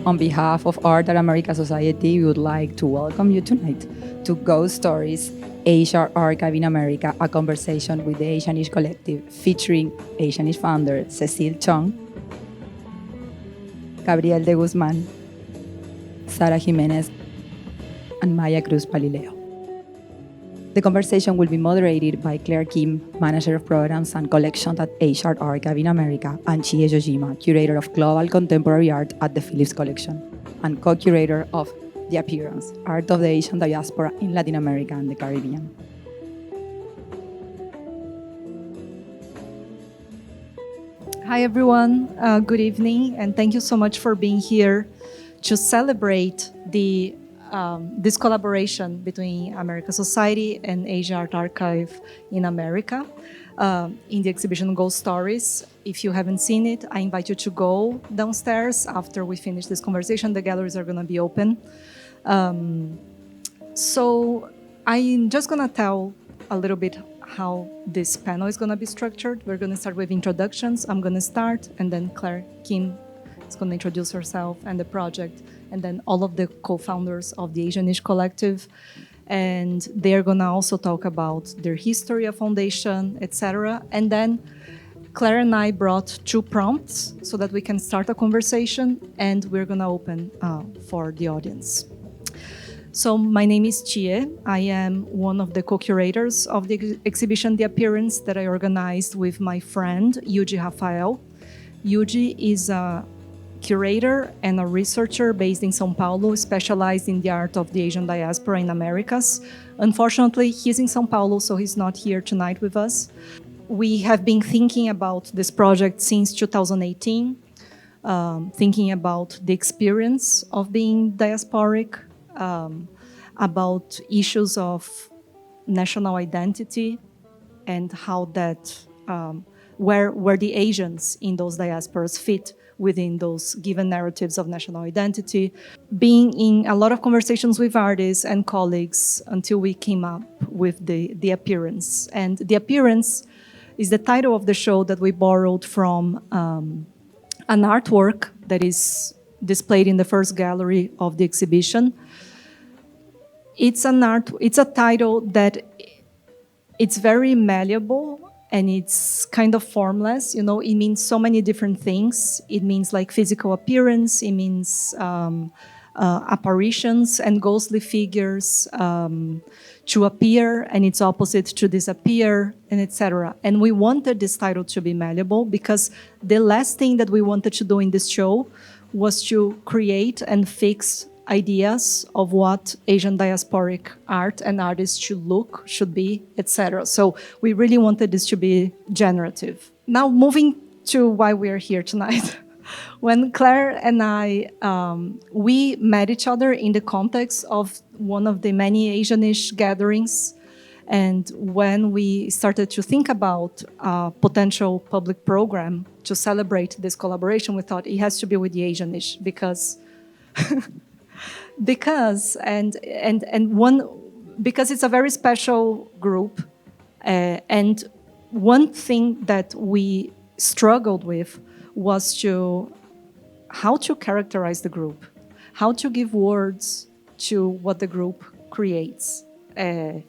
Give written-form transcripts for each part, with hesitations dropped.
On behalf of Art at America Society, we would like to welcome you tonight to Ghost Stories, Asia Archive in America, a conversation with the Asianish Collective featuring Asianish founder Cecile Chong, Gabriel de Guzman, Sara Jimenez, and Maia Cruz Palileo. The conversation will be moderated by Claire Kim, Manager of Programs and Collections at Asian Archive in America, and Tie Jojima, Curator of Global Contemporary Art at the Phillips Collection, and co-curator of The Appearance, Art of the Asian Diaspora in Latin America and the Caribbean. Hi, everyone. Good evening, and thank you so much for being here to celebrate this collaboration between America Society and Asia Art Archive in America in the exhibition Ghost Stories. If you haven't seen it, I invite you to go downstairs after we finish this conversation. The galleries are going to be open. So I'm just going to tell a little bit how this panel is going to be structured. We're going to start with introductions. I'm going to start, and then Claire Kim is going to introduce herself and the project, and then all of the co-founders of the Asianish Collective. And they're going to also talk about their history of foundation, etc. And then Claire and I brought 2 prompts so that we can start a conversation, and we're going to open for the audience. So my name is Tie. I am one of the co-curators of the exhibition The Appearance that I organized with my friend, Yuji Rafael. Yuji is a curator and a researcher based in São Paulo, specialized in the art of the Asian diaspora in Americas. Unfortunately, he's in São Paulo, so he's not here tonight with us. We have been thinking about this project since 2018, thinking about the experience of being diasporic, about issues of national identity and how that, where the Asians in those diasporas fit within those given narratives of national identity, being in a lot of conversations with artists and colleagues until we came up with the Appearance. And The Appearance is the title of the show that we borrowed from an artwork that is displayed in the first gallery of the exhibition. It's a title that it's very malleable, and it's kind of formless. You know, it means so many different things. It means like physical appearance. It means apparitions and ghostly figures to appear, and its opposite to disappear, and etc. And we wanted this title to be malleable because the last thing that we wanted to do in this show was to create and fix ideas of what Asian diasporic art and artists should be, etc. So we really wanted this to be generative. Now, moving to why we are here tonight. When Claire and I, we met each other in the context of one of the many Asianish gatherings. And when we started to think about a potential public program to celebrate this collaboration, we thought it has to be with the Asianish because because it's a very special group, and one thing that we struggled with was how to characterize the group, how to give words to what the group creates, and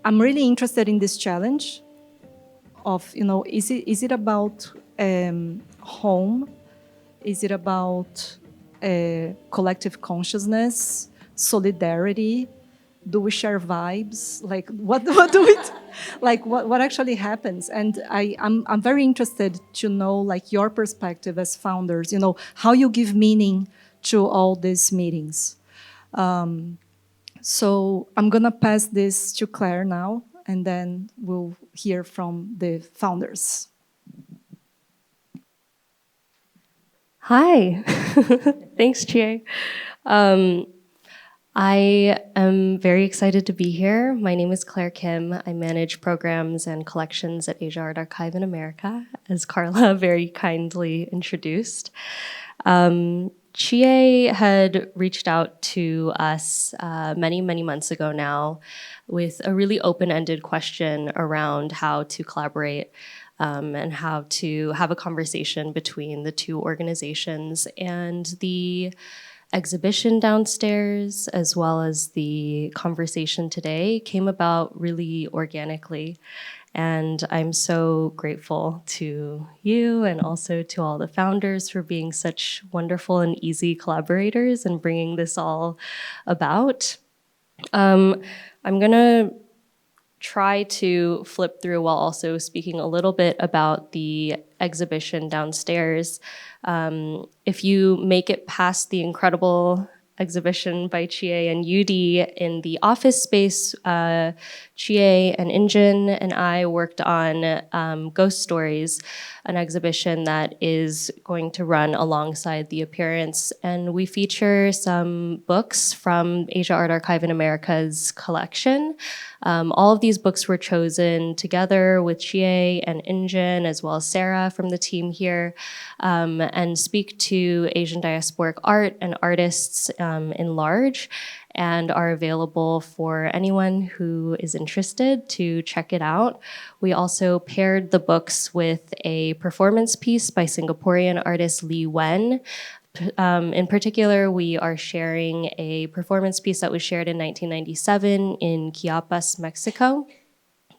I'm really interested in this challenge of, you know, is it about home? Is it about collective consciousness, solidarity? Do we share vibes? Like, what do we, like, what actually happens? And I'm very interested to know, like, your perspective as founders, you know, how you give meaning to all these meetings. So I'm gonna pass this to Claire now, and then we'll hear from the founders. Hi, thanks, Chie. I am very excited to be here. My name is Claire Kim. I manage programs and collections at Asia Art Archive in America, as Carla very kindly introduced. Chie had reached out to us many, many months ago now with a really open-ended question around how to collaborate and how to have a conversation between the two organizations. And the exhibition downstairs, as well as the conversation today, came about really organically. And I'm so grateful to you and also to all the founders for being such wonderful and easy collaborators and bringing this all about. I'm going to try to flip through while also speaking a little bit about the exhibition downstairs. If you make it past the incredible exhibition by Chie and Yudi in the office space, Chie and Injin and I worked on Ghost Stories, an exhibition that is going to run alongside the appearance. And we feature some books from Asia Art Archive in America's collection. All of these books were chosen together with Chie and Injin, as well as Sara from the team here, and speak to Asian diasporic art and artists in large, and are available for anyone who is interested to check it out. We also paired the books with a performance piece by Singaporean artist Lee Wen. In particular, we are sharing a performance piece that was shared in 1997 in Chiapas, Mexico.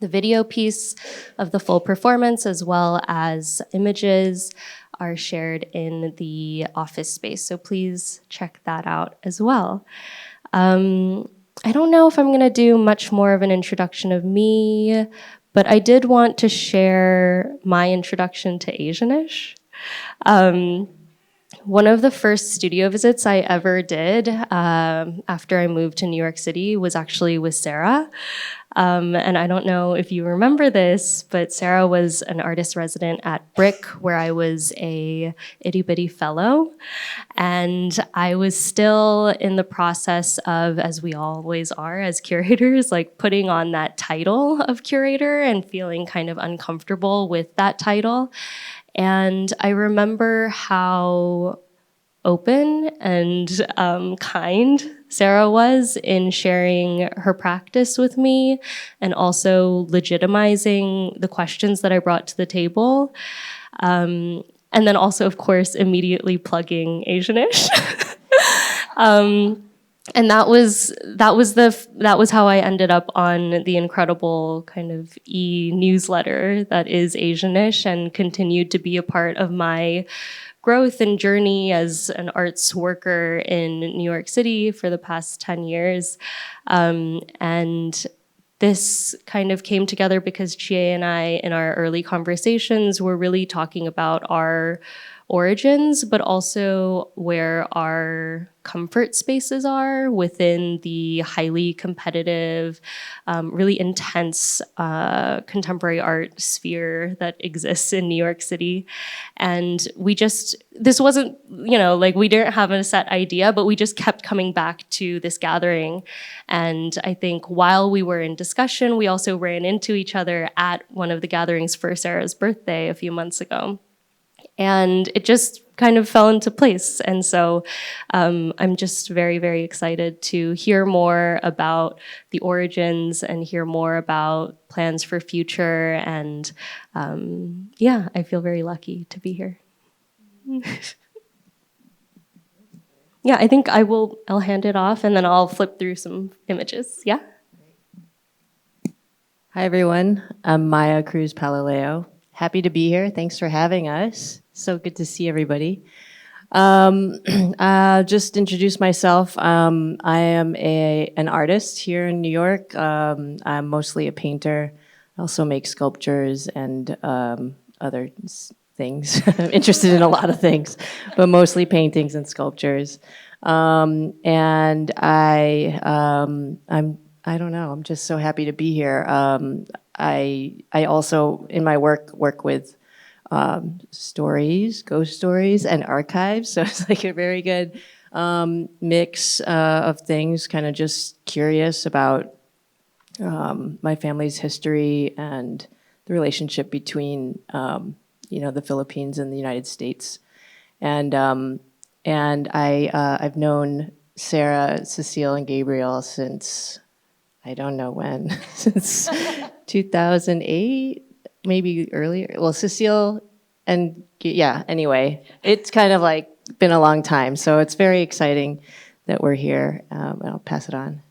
The video piece of the full performance, as well as images, are shared in the office space. So please check that out as well. I don't know if I'm going to do much more of an introduction of me, but I did want to share my introduction to Asianish. One of the first studio visits I ever did after I moved to New York City was actually with Sara. And I don't know if you remember this, but Sara was an artist resident at Brick, where I was a itty bitty fellow. And I was still in the process of, as we always are as curators, like putting on that title of curator and feeling kind of uncomfortable with that title. And I remember how open and kind Sara was in sharing her practice with me, and also legitimizing the questions that I brought to the table. And then also, of course, immediately plugging Asianish. And that was how I ended up on the incredible kind of e-newsletter that is Asianish, and continued to be a part of my growth and journey as an arts worker in New York City for the past 10 years. And this kind of came together because Chie and I, in our early conversations, were really talking about our origins, but also where our comfort spaces are within the highly competitive, really intense contemporary art sphere that exists in New York City. And this wasn't, like we didn't have a set idea, but we just kept coming back to this gathering. And I think while we were in discussion, we also ran into each other at one of the gatherings for Sara's birthday a few months ago. And it just kind of fell into place. And so I'm just very, very excited to hear more about the origins and hear more about plans for future. And I feel very lucky to be here. Yeah, I think I'll hand it off, and then I'll flip through some images. Yeah? Hi, everyone. I'm Maia Cruz Palileo. Happy to be here. Thanks for having us. So good to see everybody. Just introduce myself. I am an artist here in New York. I'm mostly a painter. I also make sculptures and other things. I'm interested in a lot of things, but mostly paintings and sculptures. And I don't know. I'm just so happy to be here. I also, in my work with stories, ghost stories, and archives. So it's like a very good mix of things, kind of just curious about my family's history and the relationship between, the Philippines and the United States. And I've known Sara, Cecile, and Gabriel since, I don't know when, since 2008. maybe earlier. Well, Cecile and yeah, anyway, it's kind of like been a long time. So it's very exciting that we're here. And I'll pass it on.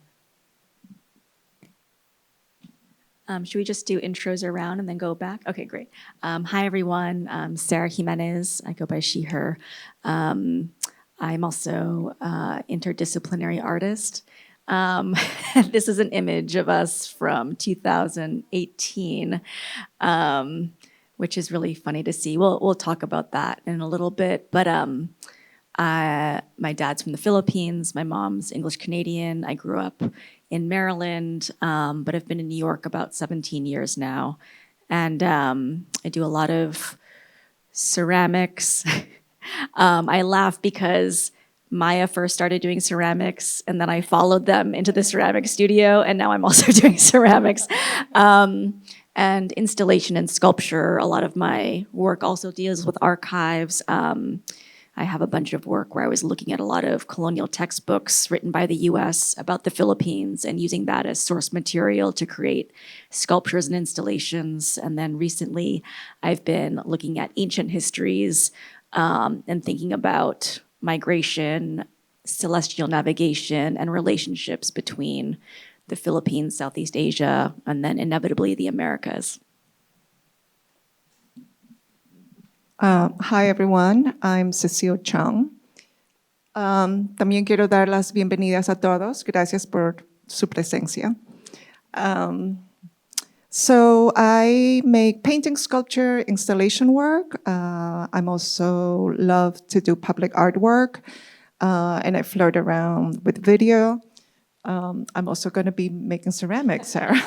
Should we just do intros around and then go back? Okay, great. Hi, everyone. I'm Sara Jimenez. I go by she, her. I'm also an interdisciplinary artist. This is an image of us from 2018, which is really funny to see. We'll talk about that in a little bit. But my dad's from the Philippines. My mom's English Canadian. I grew up in Maryland, but I've been in New York about 17 years now. And I do a lot of ceramics. I laugh because Maia first started doing ceramics, and then I followed them into the ceramic studio, and now I'm also doing ceramics. And installation and sculpture. A lot of my work also deals with archives. I have a bunch of work where I was looking at a lot of colonial textbooks written by the US about the Philippines and using that as source material to create sculptures and installations. And then recently, I've been looking at ancient histories and thinking about migration, celestial navigation, and relationships between the Philippines, Southeast Asia, and then inevitably the Americas. Hi everyone, I'm Cecile Chong. También quiero dar las bienvenidas a todos. Gracias por su presencia. So I make painting, sculpture, installation work. I'm also love to do public artwork, and I flirt around with video. I'm also going to be making ceramics, Sarah.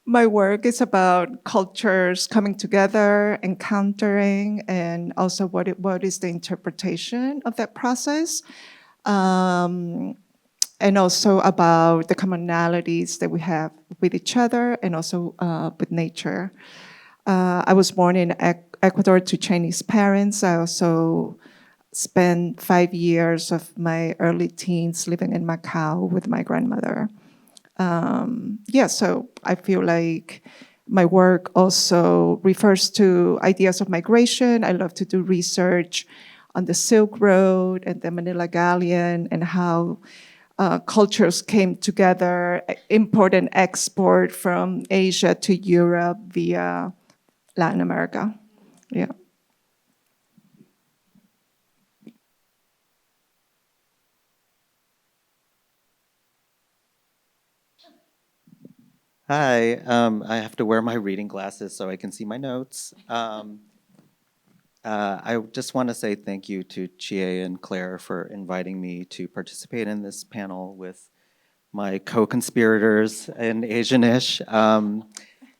My work is about cultures coming together, encountering, and also what is the interpretation of that process. And also about the commonalities that we have with each other and also with nature. I was born in Ecuador to Chinese parents. I also spent 5 years of my early teens living in Macau with my grandmother. So I feel like my work also refers to ideas of migration. I love to do research on the Silk Road and the Manila Galleon and how cultures came together, import and export from Asia to Europe via Latin America. Yeah. Hi, I have to wear my reading glasses so I can see my notes. I just want to say thank you to Chie and Claire for inviting me to participate in this panel with my co-conspirators in Asianish.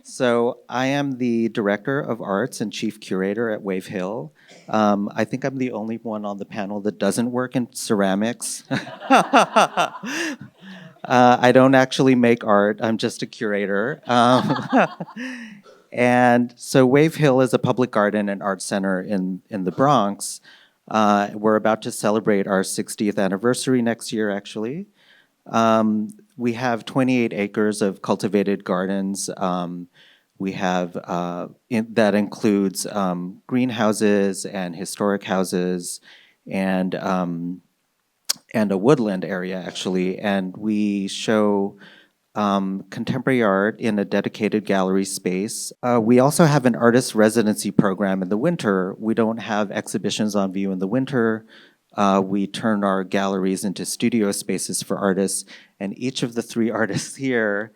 So I am the Director of Arts and Chief Curator at Wave Hill. I think I'm the only one on the panel that doesn't work in ceramics. I don't actually make art, I'm just a curator. And so Wave Hill is a public garden and art center in the Bronx. We're about to celebrate our 60th anniversary next year, actually. We have 28 acres of cultivated gardens. We have, that includes greenhouses and historic houses and a woodland area, actually. And we show contemporary art in a dedicated gallery space. We also have an artist residency program in the winter. We don't have exhibitions on view in the winter. We turn our galleries into studio spaces for artists. And each of the three artists here,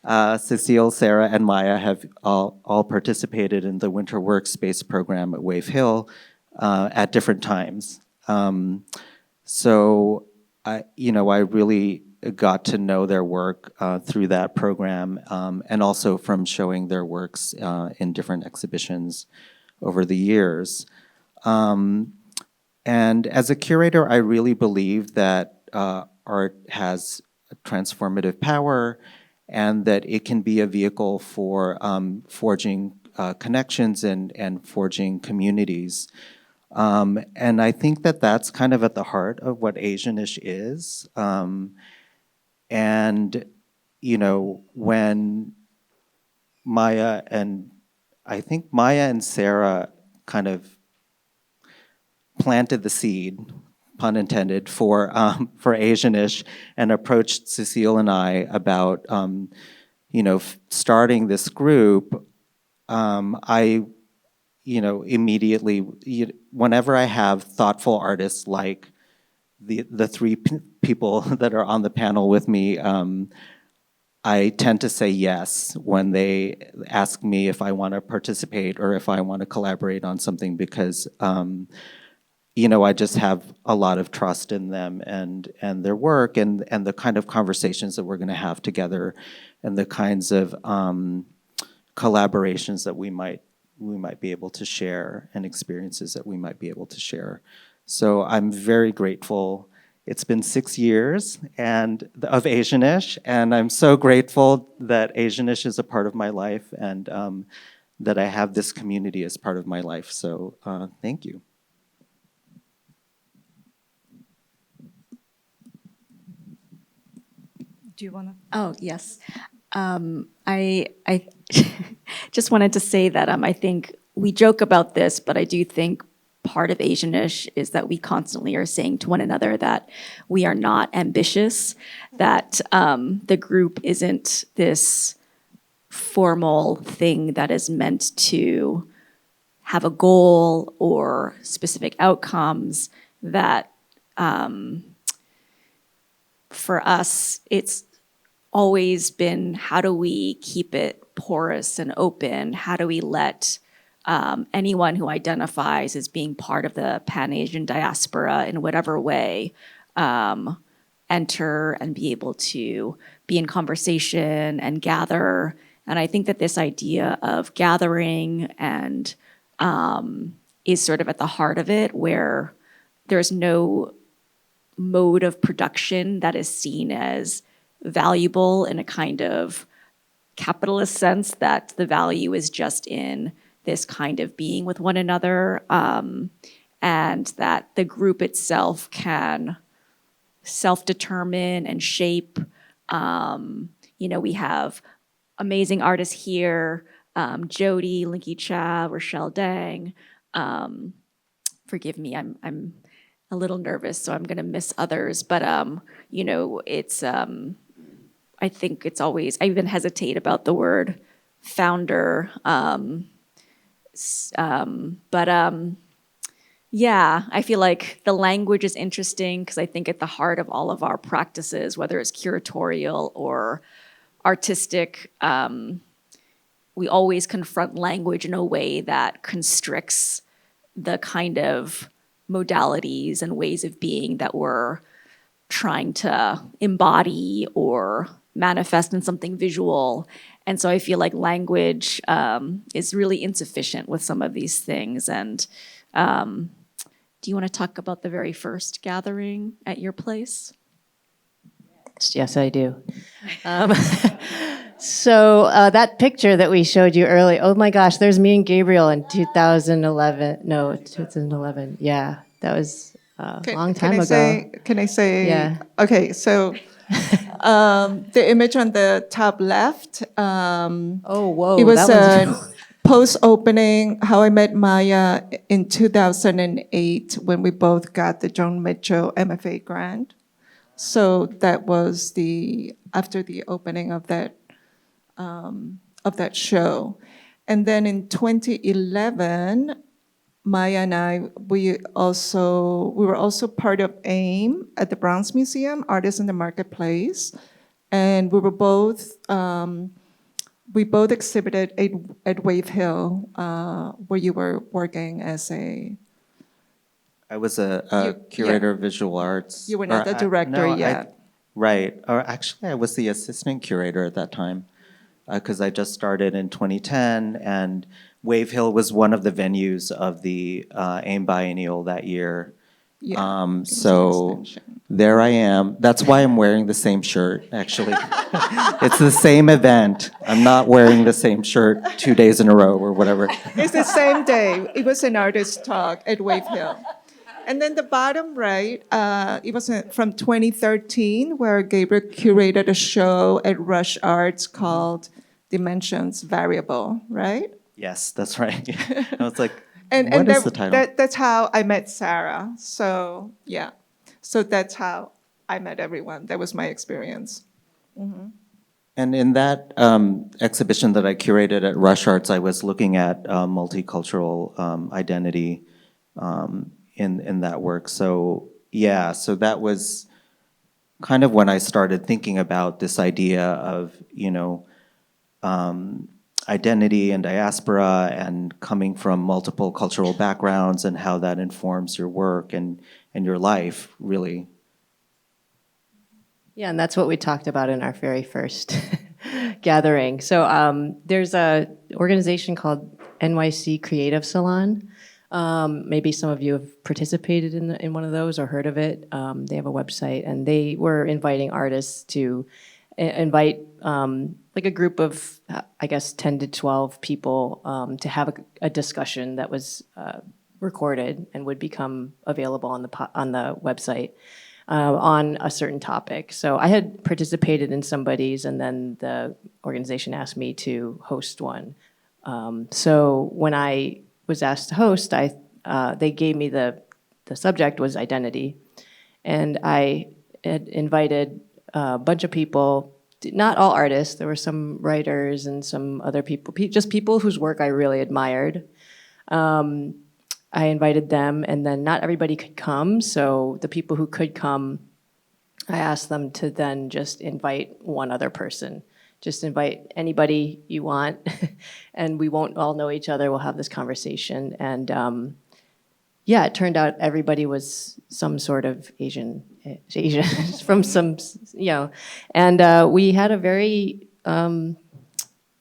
Cecile, Sara, and Maia, have all participated in the winter workspace program at Wave Hill at different times. So I really got to know their work through that program and also from showing their works in different exhibitions over the years. And as a curator, I really believe that art has a transformative power and that it can be a vehicle for forging connections and forging communities. And I think that that's kind of at the heart of what Asianish is. And, when Maia and Sara kind of planted the seed, pun intended, for Asianish, and approached Cecile and I about starting this group. I immediately, whenever I have thoughtful artists like the three people that are on the panel with me, I tend to say yes when they ask me if I want to participate or if I want to collaborate on something, because I just have a lot of trust in them and their work and the kind of conversations that we're going to have together and the kinds of collaborations that we might be able to share and experiences that we might be able to share. So I'm very grateful. It's been 6 years of Asianish, and I'm so grateful that Asianish is a part of my life and that I have this community as part of my life. So thank you. Do you want to? Oh, yes. I just wanted to say that I think we joke about this, but I do think part of Asianish is that we constantly are saying to one another that we are not ambitious, that the group isn't this formal thing that is meant to have a goal or specific outcomes, that for us, it's always been, how do we keep it porous and open? How do we let anyone who identifies as being part of the Pan-Asian diaspora in whatever way enter and be able to be in conversation and gather? And I think that this idea of gathering and is sort of at the heart of it, where there's no mode of production that is seen as valuable in a kind of capitalist sense, that the value is just in this kind of being with one another, and that the group itself can self-determine and shape. We have amazing artists here, Jody, Linky Cha, Rochelle Dang. Forgive me, I'm a little nervous, so I'm gonna miss others, but it's, I think it's always, I even hesitate about the word founder, yeah, I feel like the language is interesting because I think at the heart of all of our practices, whether it's curatorial or artistic, we always confront language in a way that constricts the kind of modalities and ways of being that we're trying to embody or manifest in something visual. And so I feel like language is really insufficient with some of these things. And do you want to talk about the very first gathering at your place? Yes, I do. So that picture that we showed you earlier, oh my gosh, there's me and Gabriel in 2011. No, 2011. Yeah, that was a long time ago. Can I say? Yeah. Okay, so the image on the top left. Oh, whoa. It was that a post-opening How I Met Maya in 2008 when we both got the Joan Mitchell MFA grant. So that was after the opening of that show. And then in 2011, Maia and I, we were also part of AIM at the Bronx Museum, Artists in the Marketplace. And we both exhibited at Wave Hill, where you were working as I was a curator of visual arts. You were not the director yet. Right. Or actually, I was the assistant curator at that time because I just started in 2010, and Wave Hill was one of the venues of the AIM Biennial that year. Yeah, so there I am. That's why I'm wearing the same shirt, actually. It's the same event. I'm not wearing the same shirt 2 days in a row or whatever. It's the same day. It was an artist talk at Wave Hill. And then the bottom right, it was from 2013, where Gabriel curated a show at Rush Arts called dimensions variable, right? Yes, that's right. I was like, And what is that, the title? that's how I met Sara. So yeah, so that's how I met everyone. That was my experience. And in that exhibition that I curated at Rush Arts, I was looking at multicultural identity in that work. So yeah, so that was kind of when I started thinking about this idea of, identity and diaspora and coming from multiple cultural backgrounds and how that informs your work and your life, really. Yeah, and that's what we talked about in our very first gathering. So there's a organization called NYC Creative Salon. Maybe some of you have participated in one of those or heard of it. They have a website, and they were inviting artists to invite like a group of, I guess, 10 to 12 people to have a discussion that was recorded and would become available on the website. On a certain topic. So I had participated in somebody's, and then the organization asked me to host one. So when I was asked to host, they gave me the subject was identity, and I had invited a bunch of people, not all artists. There were some writers and some other people, just people whose work I really admired. I invited them, and then not everybody could come. So the people who could come, I asked them to then just invite one other person. Just invite anybody you want, and we won't all know each other. We'll have this conversation. And yeah, it turned out everybody was some sort of Asian from some, and we had a very,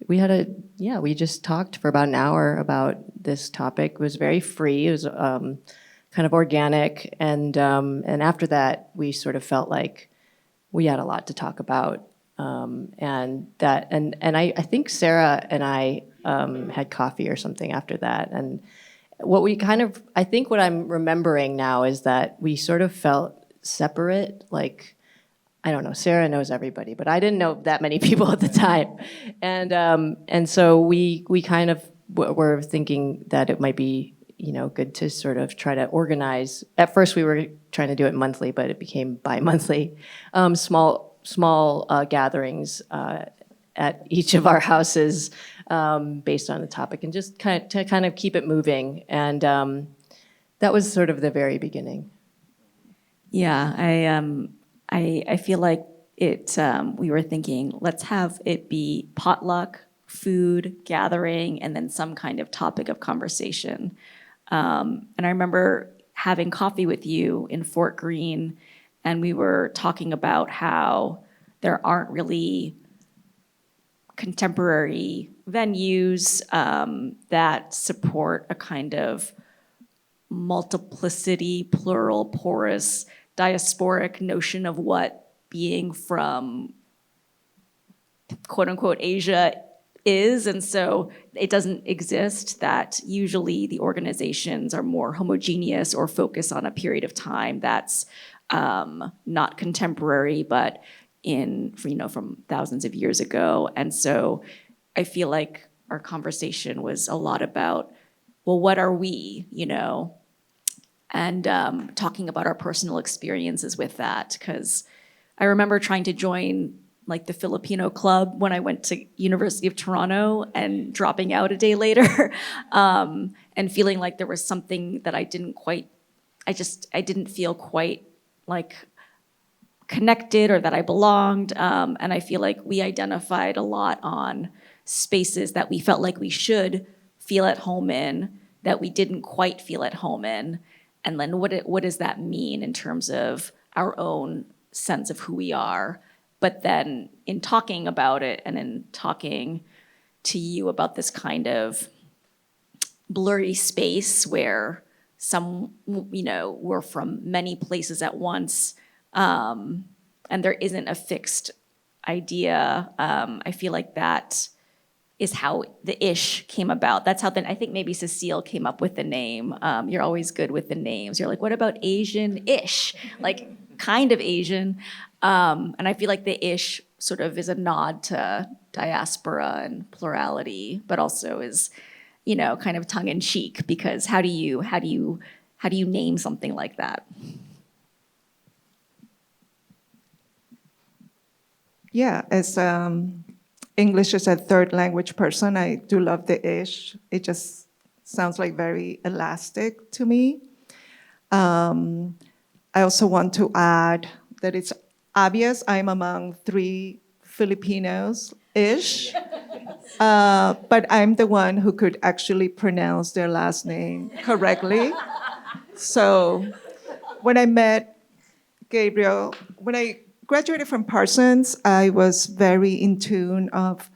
we just talked for about an hour about this topic. It was very free. It was kind of organic, and after that, we sort of felt like we had a lot to talk about, and I think Sara and I had coffee or something after that, and I think what I'm remembering now is that we sort of felt separate, like. I don't know, Sara knows everybody, but I didn't know that many people at the time. And so we kind of were thinking that it might be, good to sort of try to organize. At first we were trying to do it monthly, but it became bi-monthly. Small gatherings at each of our houses based on the topic, and just kind of keep it moving. And that was sort of the very beginning. Yeah, I feel like we were thinking, let's have it be potluck, food, gathering, and then some kind of topic of conversation. And I remember having coffee with you in Fort Greene, and we were talking about how there aren't really contemporary venues that support a kind of multiplicity, plural, porous, diasporic notion of what being from quote unquote Asia is. And so it doesn't exist, that usually the organizations are more homogeneous or focus on a period of time that's not contemporary, but from thousands of years ago. And so I feel like our conversation was a lot about, well, what are we, and talking about our personal experiences with that. Because I remember trying to join like the Filipino club when I went to University of Toronto and dropping out a day later and feeling like there was something that I didn't feel quite like connected or that I belonged. And I feel like we identified a lot on spaces that we felt like we should feel at home in, that we didn't quite feel at home in. And then what does that mean in terms of our own sense of who we are? But then in talking about it and in talking to you about this kind of blurry space where some, we're from many places at once, and there isn't a fixed idea, I feel like that is how the ish came about. That's how I think maybe Cecile came up with the name. You're always good with the names. You're like, what about Asian-ish? Like kind of Asian. And I feel like the ish sort of is a nod to diaspora and plurality, but also is, you know, kind of tongue in cheek, because how do you name something like that? Yeah, as English is a third language person, I do love the ish. It just sounds like very elastic to me. I also want to add that it's obvious I'm among 3 Filipinos-ish, but I'm the one who could actually pronounce their last name correctly. So when I met Gabriel, when I graduated from Parsons, I was very in tune of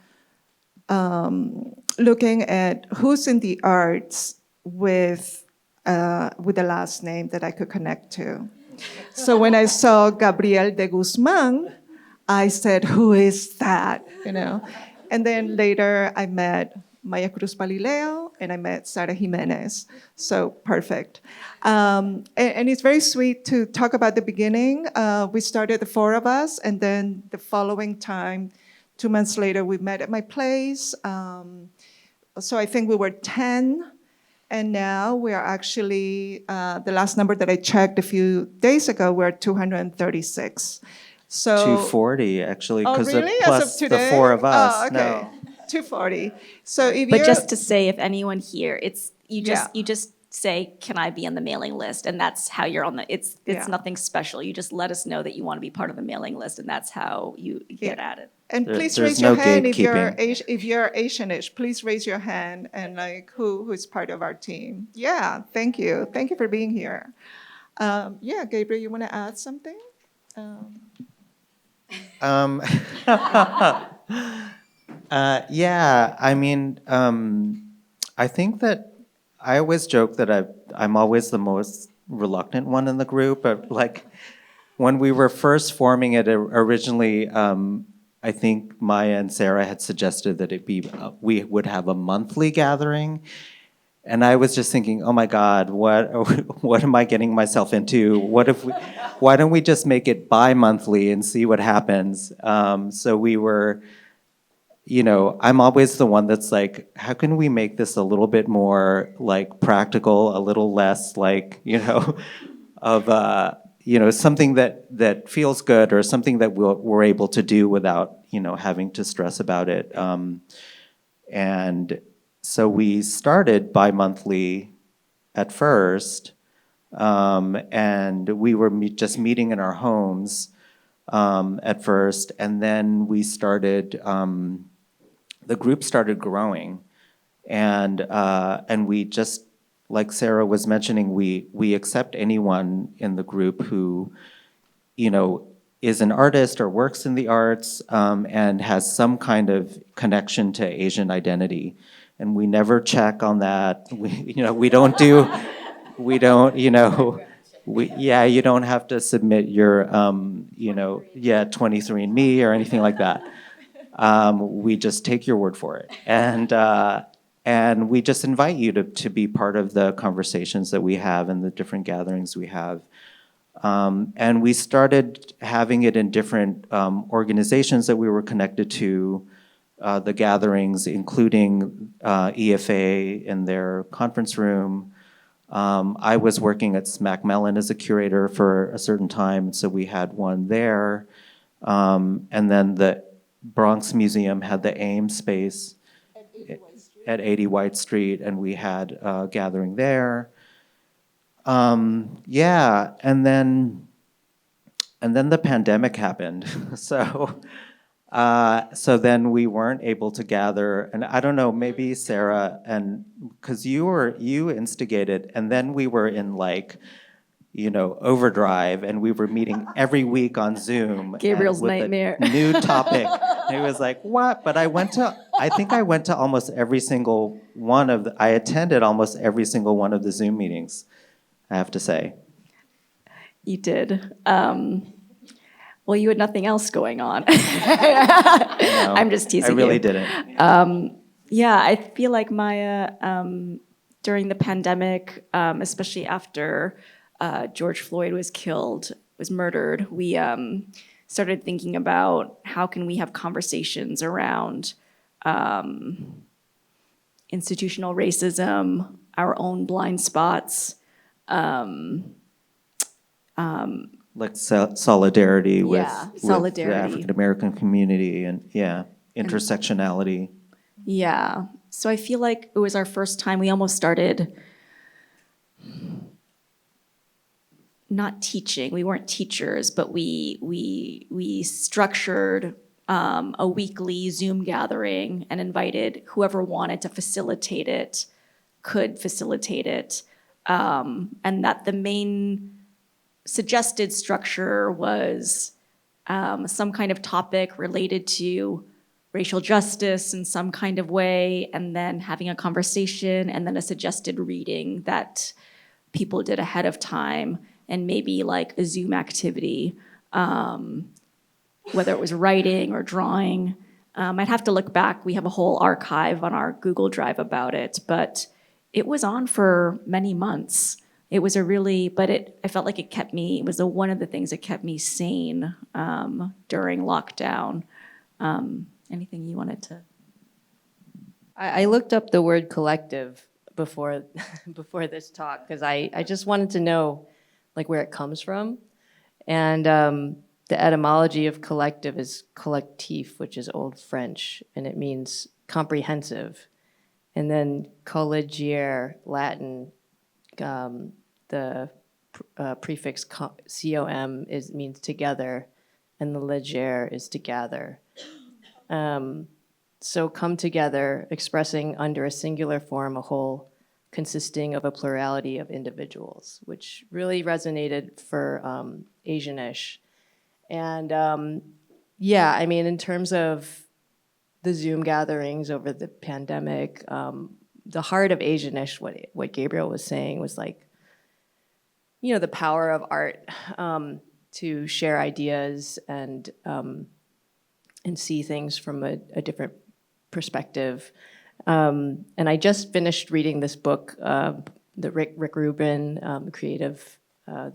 looking at who's in the arts with the last name that I could connect to. So when I saw Gabriel de Guzman, I said, "Who is that?" You know, and then later I met Maia Cruz Palileo and I met Sara Jimenez. So perfect. And it's very sweet to talk about the beginning. We started, the 4 of us, and then the following time, 2 months later, we met at my place. So I think we were 10. And now we are actually, the last number that I checked a few days ago, we're 236. So 240, actually, Oh, because really? plus As of today? the 4 of us. Oh, okay. No. 240. So if But you're, just to say, if anyone here, it's you just Yeah. you just say, "Can I be on the mailing list?" And that's how you're on the. It's Yeah. nothing special. You just let us know that you want to be part of the mailing list, and that's how you get Yeah. at it. And please There's raise your no hand if you're gatekeeping. if you're Asianish. Please raise your hand and like who's part of our team. Yeah, thank you for being here. Yeah, Gabriel, you want to add something? Um, yeah, I mean, I think that I always joke that I'm always the most reluctant one in the group. But like when we were first forming it originally, I think Maya and Sarah had suggested that we would have a monthly gathering. And I was just thinking, oh my God, what am I getting myself into? Why don't we just make it bi-monthly and see what happens? So we were, I'm always the one that's like, how can we make this a little bit more like practical, a little less like, of something that feels good or something that we're able to do without, having to stress about it. And so we started bi-monthly at first, and we were just meeting in our homes at first, and then we started, the group started growing, and we just, like Sarah was mentioning, we accept anyone in the group who, is an artist or works in the arts and has some kind of connection to Asian identity. And we never check on that. You don't, you don't have to submit your, 23andMe or anything like that. We just take your word for it. And we just invite you to be part of the conversations that we have and the different gatherings we have. And we started having it in different organizations that we were connected to, the gatherings, including EFA in their conference room. I was working at Macmillan as a curator for a certain time, so we had one there. And then the Bronx Museum had the AIM space at 80 White Street, and we had a gathering there. Yeah, and then the pandemic happened. So then we weren't able to gather, and I don't know, maybe Sarah, and because you instigated, and then we were in like, overdrive, and we were meeting every week on Zoom. Gabriel's with nightmare. A new topic. It was like, what? But I think I went to almost every single one I attended almost every single one of the Zoom meetings, I have to say. You did. Well, you had nothing else going on. No, I'm just teasing you. I really didn't. Yeah, I feel like Maya, during the pandemic, especially after George Floyd was murdered, we started thinking about how can we have conversations around institutional racism, our own blind spots, Like solidarity with, Yeah, with solidarity. the African American community and intersectionality. Yeah. So I feel like it was our first time. We almost started not teaching. We weren't teachers, but we structured a weekly Zoom gathering and invited whoever wanted to facilitate it could facilitate it, and that the main suggested structure was some kind of topic related to racial justice in some kind of way, and then having a conversation, and then a suggested reading that people did ahead of time, and maybe like a Zoom activity, whether it was writing or drawing. I'd have to look back. We have a whole archive on our Google Drive about it, but it was on for many months. It was I felt like it was one of the things that kept me sane during lockdown. Anything you wanted to? I looked up the word collective before this talk because I just wanted to know like where it comes from. And the etymology of collective is collectif, which is Old French, and it means comprehensive. And then collegiere, Latin, the prefix com means together, and the legere is to gather. So come together, expressing under a singular form a whole consisting of a plurality of individuals, which really resonated for Asianish. And I mean, in terms of the Zoom gatherings over the pandemic, the heart of Asianish, what Gabriel was saying was like, the power of art to share ideas and see things from a different perspective. And I just finished reading this book, the Rick Rubin, the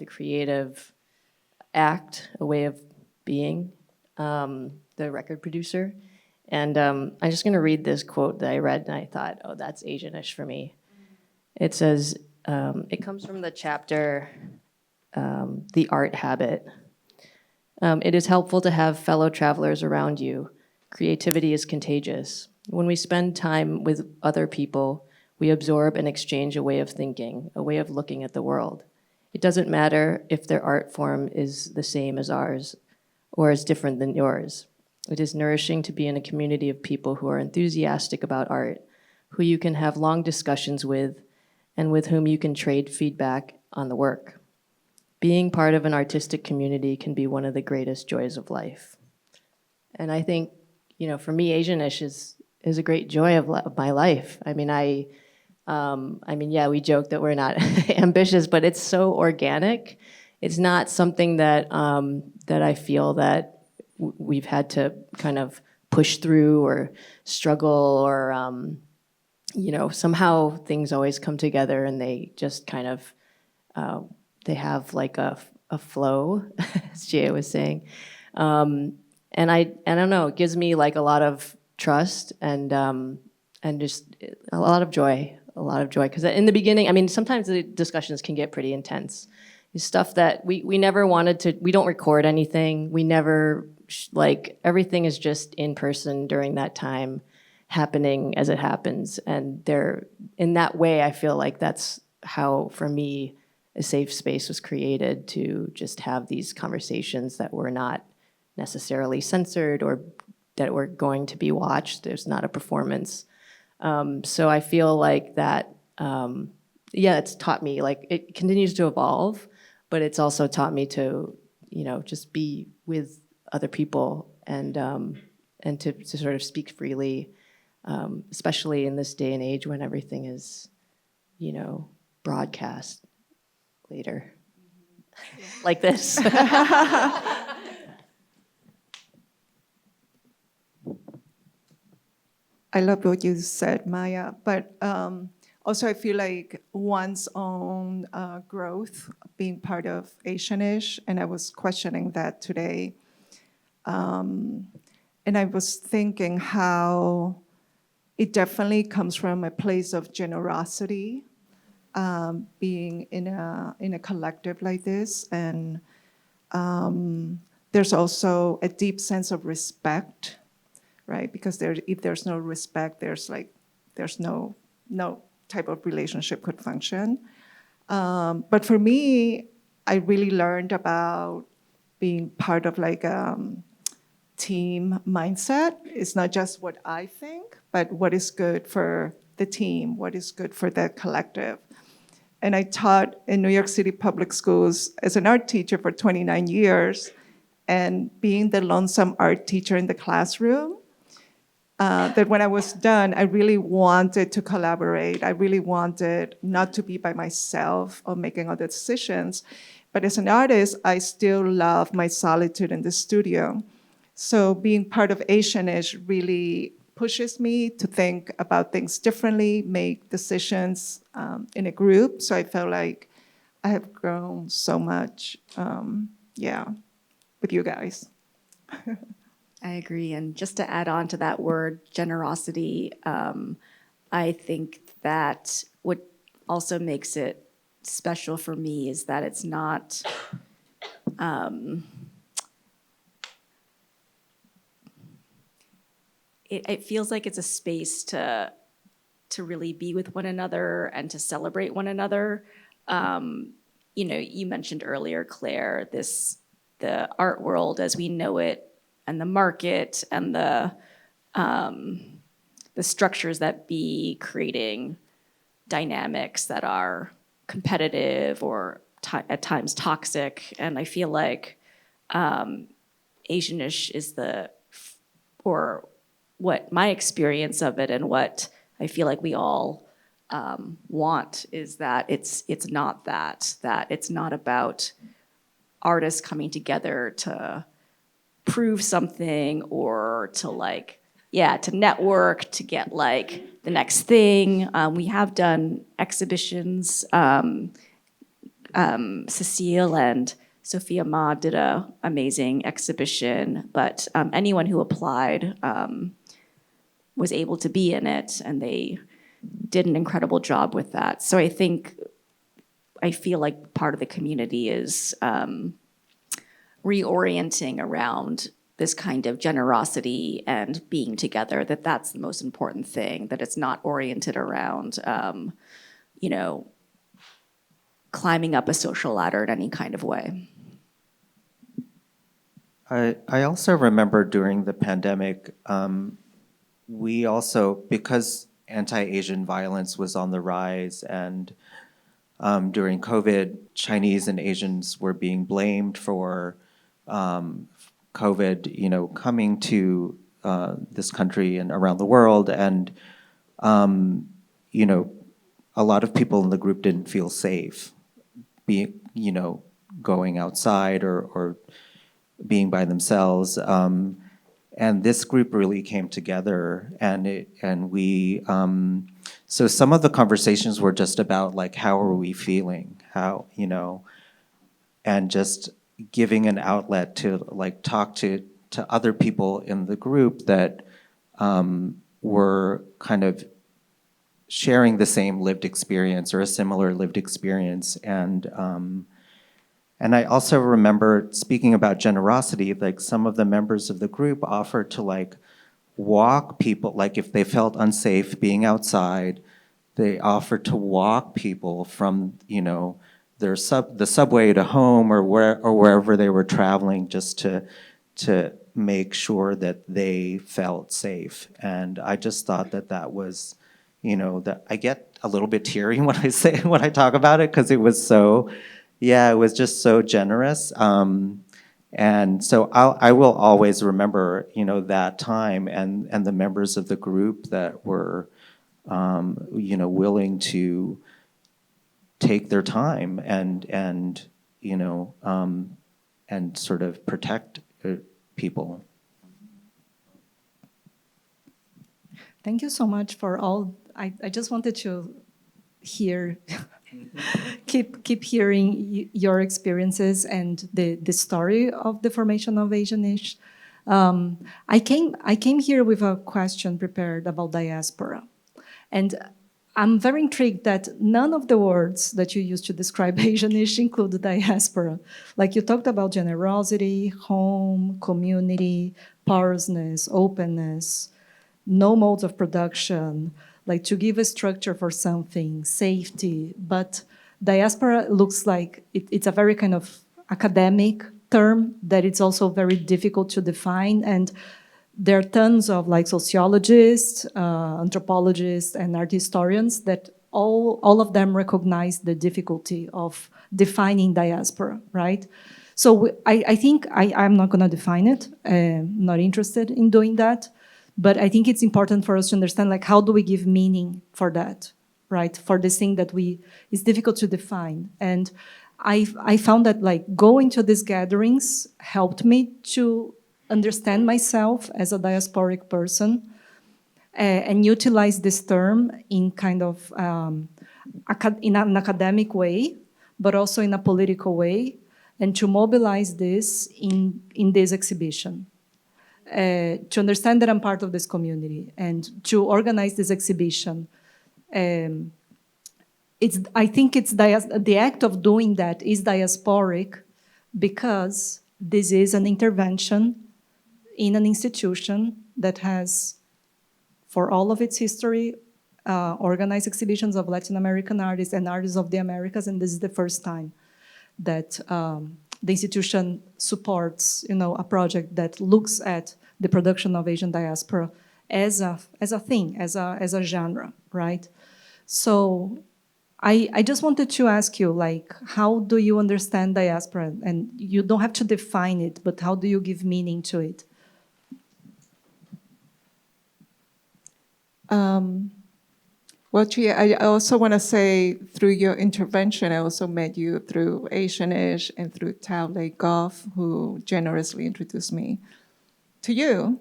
Creative Act, A Way of Being, the record producer. And I'm just going to read this quote that I read, and I thought, oh, that's Asianish for me. It says, it comes from the chapter, The Art Habit. It is helpful to have fellow travelers around you. Creativity is contagious. When we spend time with other people, we absorb and exchange a way of thinking, a way of looking at the world. It doesn't matter if their art form is the same as ours or is different than yours. It is nourishing to be in a community of people who are enthusiastic about art, who you can have long discussions with, and with whom you can trade feedback on the work. Being part of an artistic community can be one of the greatest joys of life. And I think, for me, Asianish is a great joy of my life. I mean, we joke that we're not ambitious, but it's so organic. It's not something that that I feel that we've had to kind of push through or struggle or, somehow things always come together and they just kind of, they have like a flow, as Jia was saying. And I don't know, it gives me like a lot of trust and just a lot of joy. Because in the beginning, sometimes the discussions can get pretty intense. It's stuff that we never wanted to, we don't record anything. We never, everything is just in person during that time, happening as it happens. And in that way, I feel like that's how, for me, a safe space was created to just have these conversations that were not necessarily censored or that were going to be watched. There's not a performance. So I feel like that, it's taught me, it continues to evolve, but it's also taught me to, just be with other people and to sort of speak freely, especially in this day and age when everything is, broadcast later, like this. I love what you said, Maya, but also I feel like one's own growth being part of Asianish, and I was questioning that today. And I was thinking how it definitely comes from a place of generosity, being in a collective like this. And there's also a deep sense of respect, right? Because if there's no respect, there's no type of relationship could function. But for me, I really learned about being part of like team mindset. It's not just what I think, but what is good for the team, what is good for the collective. And I taught in New York City public schools as an art teacher for 29 years, and being the lonesome art teacher in the classroom, that when I was done, I really wanted to collaborate. I really wanted not to be by myself or making all the decisions. But as an artist, I still love my solitude in the studio. So being part of Asianish really pushes me to think about things differently, make decisions in a group. So I felt like I have grown so much, with you guys. I agree. And just to add on to that word, generosity, I think that what also makes it special for me is that it's not, it feels like it's a space to really be with one another and to celebrate one another. You know, you mentioned earlier, Claire, the art world as we know it, and the market and the structures that be creating dynamics that are competitive or at times toxic. And I feel like Asianish is or what my experience of it and what I feel like we all want is that it's not that it's not about artists coming together to prove something or to to network, to get like the next thing. We have done exhibitions. Cecile and Sophia Ma did an amazing exhibition, but anyone who applied was able to be in it, and they did an incredible job with that. So I feel like part of the community is reorienting around this kind of generosity and being together, that's the most important thing, that it's not oriented around, climbing up a social ladder in any kind of way. I also remember during the pandemic, we also, because anti-Asian violence was on the rise, and during COVID, Chinese and Asians were being blamed for COVID, coming to this country and around the world, and a lot of people in the group didn't feel safe going outside or being by themselves. And this group really came together, and we. So some of the conversations were just about like, how are we feeling? And just giving an outlet to like talk to other people in the group that were kind of sharing the same lived experience or a similar lived experience. And I also remember, speaking about generosity, like some of the members of the group offered to like walk people, like if they felt unsafe being outside, they offered to walk people from, the subway to home or wherever they were traveling, just to make sure that they felt safe. And I just thought that was, that I get a little bit teary when I talk about it, because it was so. Yeah, it was just so generous. And so I will always remember, that time and the members of the group that were, willing to take their time and sort of protect people. Thank you so much for all. I just wanted to hear keep hearing your experiences and the story of the formation of Asianish. I came here with a question prepared about diaspora. And I'm very intrigued that none of the words that you use to describe Asianish include diaspora. Like you talked about generosity, home, community, porousness, openness, no modes of production, like to give a structure for something, safety. But diaspora looks like it's a very kind of academic term that it's also very difficult to define. And there are tons of like sociologists, anthropologists, and art historians that all of them recognize the difficulty of defining diaspora, right? So I think I'm not going to define it. I'm not interested in doing that. But I think it's important for us to understand, like, how do we give meaning for that, right? For this thing that it's difficult to define. And I found that, like, going to these gatherings helped me to understand myself as a diasporic person and utilize this term in kind of in an academic way, but also in a political way, and to mobilize this in this exhibition. To understand that I'm part of this community and to organize this exhibition. I think the act of doing that is diasporic because this is an intervention in an institution that has, for all of its history, organized exhibitions of Latin American artists and artists of the Americas, and this is the first time that the institution supports, a project that looks at the production of Asian diaspora as a thing, as a genre, right? So I just wanted to ask you, like, how do you understand diaspora? And you don't have to define it, but how do you give meaning to it? Well, Chia, I also want to say through your intervention, I also met you through Asianish and through Tao Lei Goff, who generously introduced me to you.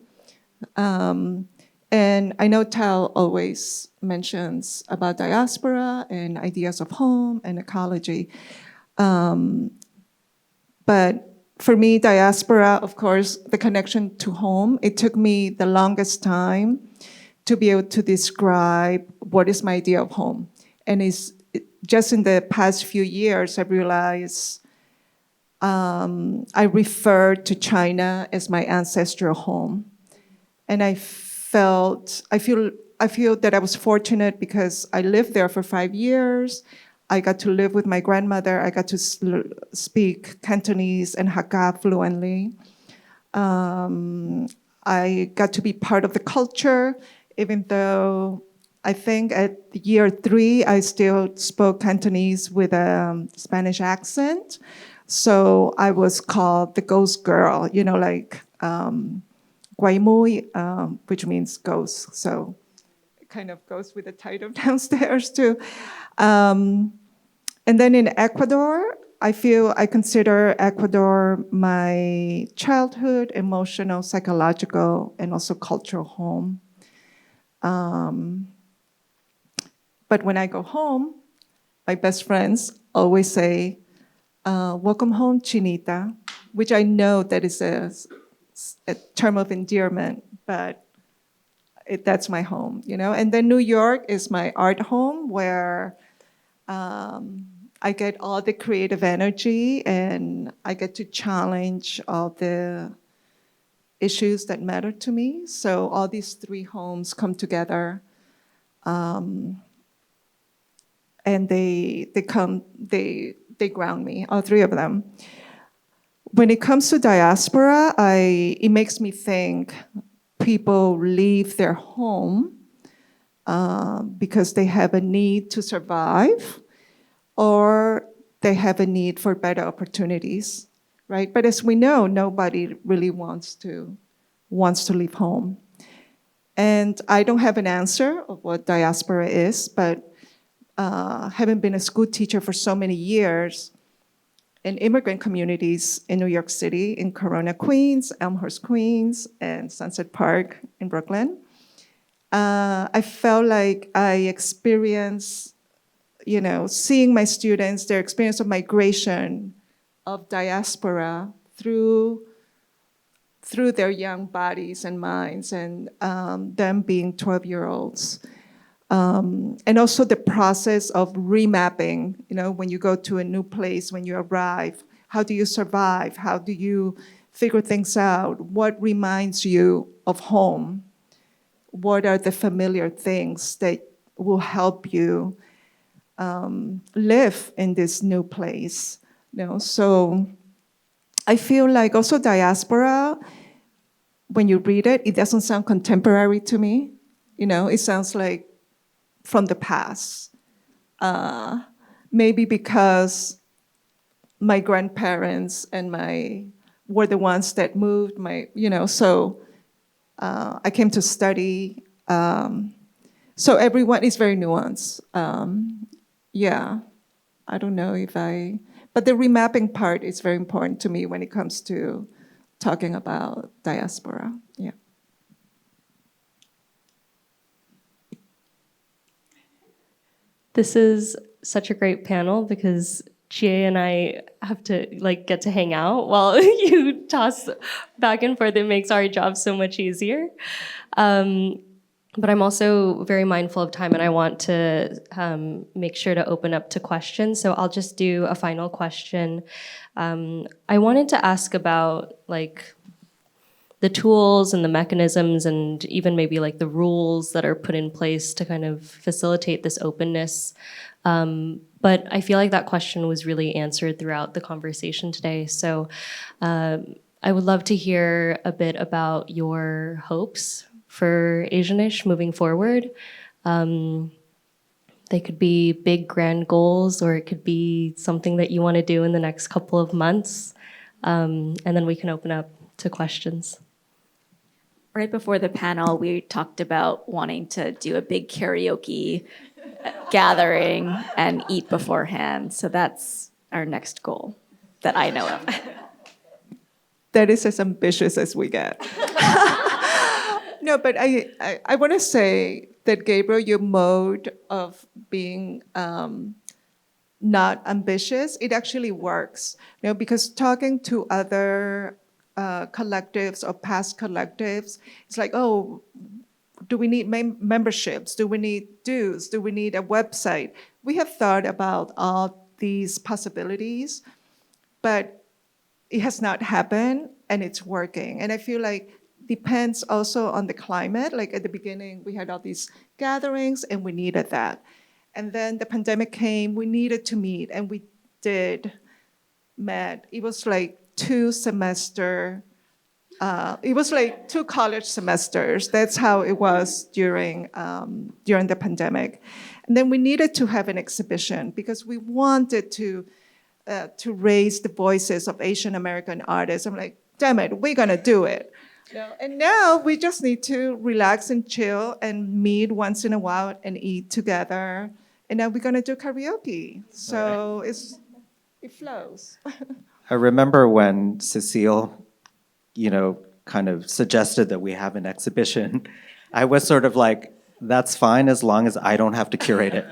And I know Tao always mentions about diaspora and ideas of home and ecology. But for me, diaspora, of course, the connection to home, it took me the longest time to be able to describe what is my idea of home. And it's just in the past few years, I realized I refer to China as my ancestral home. And I feel that I was fortunate because I lived there for 5 years. I got to live with my grandmother. I got to speak Cantonese and Hakka fluently. I got to be part of the culture, even though I think at year 3, I still spoke Cantonese with a Spanish accent. So I was called the ghost girl, like Guai Mui, which means ghost. So it kind of goes with the title downstairs too. And then in Ecuador, I consider Ecuador my childhood, emotional, psychological, and also cultural home. But when I go home, my best friends always say, welcome home, Chinita, which I know that is a term of endearment, but that's my home, And then New York is my art home where I get all the creative energy and I get to challenge all the issues that matter to me. So all these 3 homes come together, and they ground me, all 3 of them. When it comes to diaspora, it makes me think people leave their home because they have a need to survive, or they have a need for better opportunities, right? But as we know, nobody really wants to leave home. And I don't have an answer of what diaspora is, but having been a school teacher for so many years in immigrant communities in New York City, in Corona, Queens, Elmhurst, Queens, and Sunset Park in Brooklyn, I felt like I experienced, seeing my students, their experience of migration, of diaspora through through their young bodies and minds, and them being 12-year-olds. And also the process of remapping, when you go to a new place, when you arrive, how do you survive? How do you figure things out? What reminds you of home? What are the familiar things that will help you live in this new place? So I feel like also diaspora, when you read it, it doesn't sound contemporary to me. It sounds like from the past. Maybe because my grandparents and were the ones that moved, so I came to study. So everyone is very nuanced. Yeah, I don't know but the remapping part is very important to me when it comes to talking about diaspora. Yeah. This is such a great panel because Chie and I have to get to hang out while you toss back and forth. It makes our job so much easier. But I'm also very mindful of time, and I want to make sure to open up to questions. So I'll just do a final question. I wanted to ask about the tools and the mechanisms and even maybe the rules that are put in place to kind of facilitate this openness. But I feel like that question was really answered throughout the conversation today. So I would love to hear a bit about your hopes for Asianish moving forward. They could be big, grand goals, or it could be something that you want to do in the next couple of months. And then we can open up to questions. Right before the panel, we talked about wanting to do a big karaoke gathering and eat beforehand. So that's our next goal that I know of. That is as ambitious as we get. No, but I want to say that, Gabriel, your mode of being not ambitious, it actually works. Because talking to other collectives or past collectives, it's like, oh, do we need memberships? Do we need dues? Do we need a website? We have thought about all these possibilities, but it has not happened, and it's working. And I feel like depends also on the climate. Like at the beginning, we had all these gatherings, and we needed that. And then the pandemic came, we needed to meet, and we met. It was like 2 semesters. It was like 2 college semesters. That's how it was during the pandemic. And then we needed to have an exhibition because we wanted to raise the voices of Asian American artists. I'm like, damn it, we're gonna do it. And now we just need to relax and chill and meet once in a while and eat together. And now we're gonna do karaoke. So it flows. I remember when Cecile, kind of suggested that we have an exhibition. I was sort of like, that's fine as long as I don't have to curate it.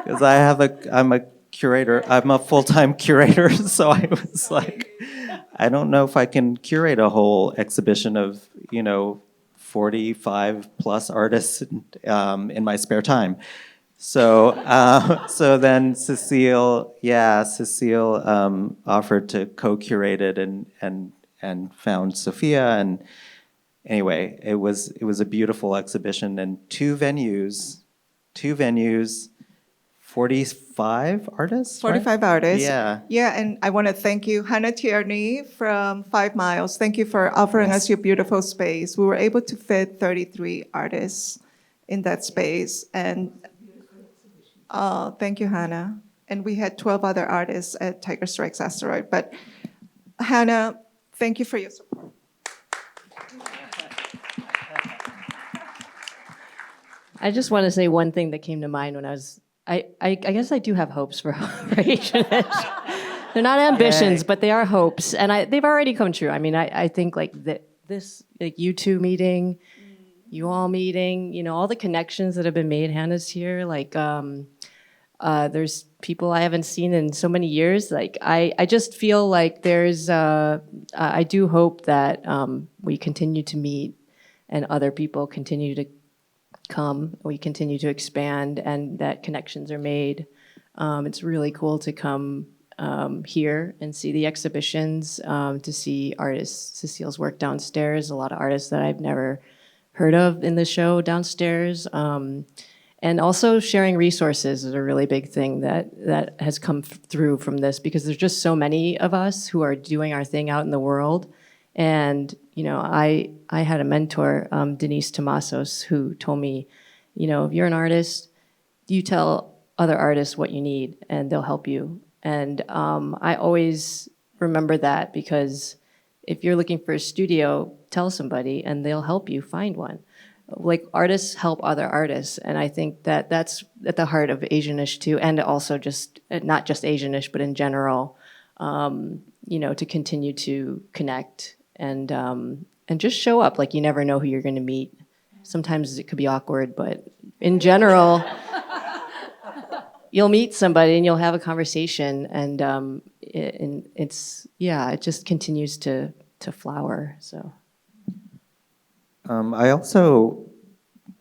Because I'm a curator, I'm a full-time curator, so I was like, I don't know if I can curate a whole exhibition of, 45 plus artists in my spare time. So then Cecile offered to co-curate it and found Sophia, and anyway, it was a beautiful exhibition, and 2 venues, 45 artists? 45 right? artists. Yeah. Yeah, and I want to thank you, Hannah Tierney from 5 Miles. Thank you for offering us your beautiful space. We were able to fit 33 artists in that space. And thank you, Hannah. And we had 12 other artists at Tiger Strikes Asteroid. But Hannah, thank you for your support. I just want to say one thing that came to mind when I guess I do have hopes for Asianish. They're not ambitions, but they are hopes, and they've already come true. I mean, I think this you two meeting, you all meeting, all the connections that have been made. Hannah's here, There's people I haven't seen in so many years. Like I just feel like there's. I do hope that we continue to meet, and other people continue to come. We continue to expand, and that connections are made. It's really cool to come here and see the exhibitions, to see artists, Cecile's work downstairs, a lot of artists that I've never heard of in the show downstairs. And also sharing resources is a really big thing that has come through from this, because there's just so many of us who are doing our thing out in the world. And, you know, I had a mentor, Denise Tomasos, who told me, you know, if you're an artist, you tell other artists what you need and they'll help you. And I always remember that, because if you're looking for a studio, tell somebody and they'll help you find one. Like, artists help other artists, and I think that that's at the heart of Asianish too, and also just not just Asianish, but in general, you know, to continue to connect and just show up. Like, you never know who you're going to meet. Sometimes it could be awkward, but in general, you'll meet somebody and you'll have a conversation, and it just continues to flower. So. I also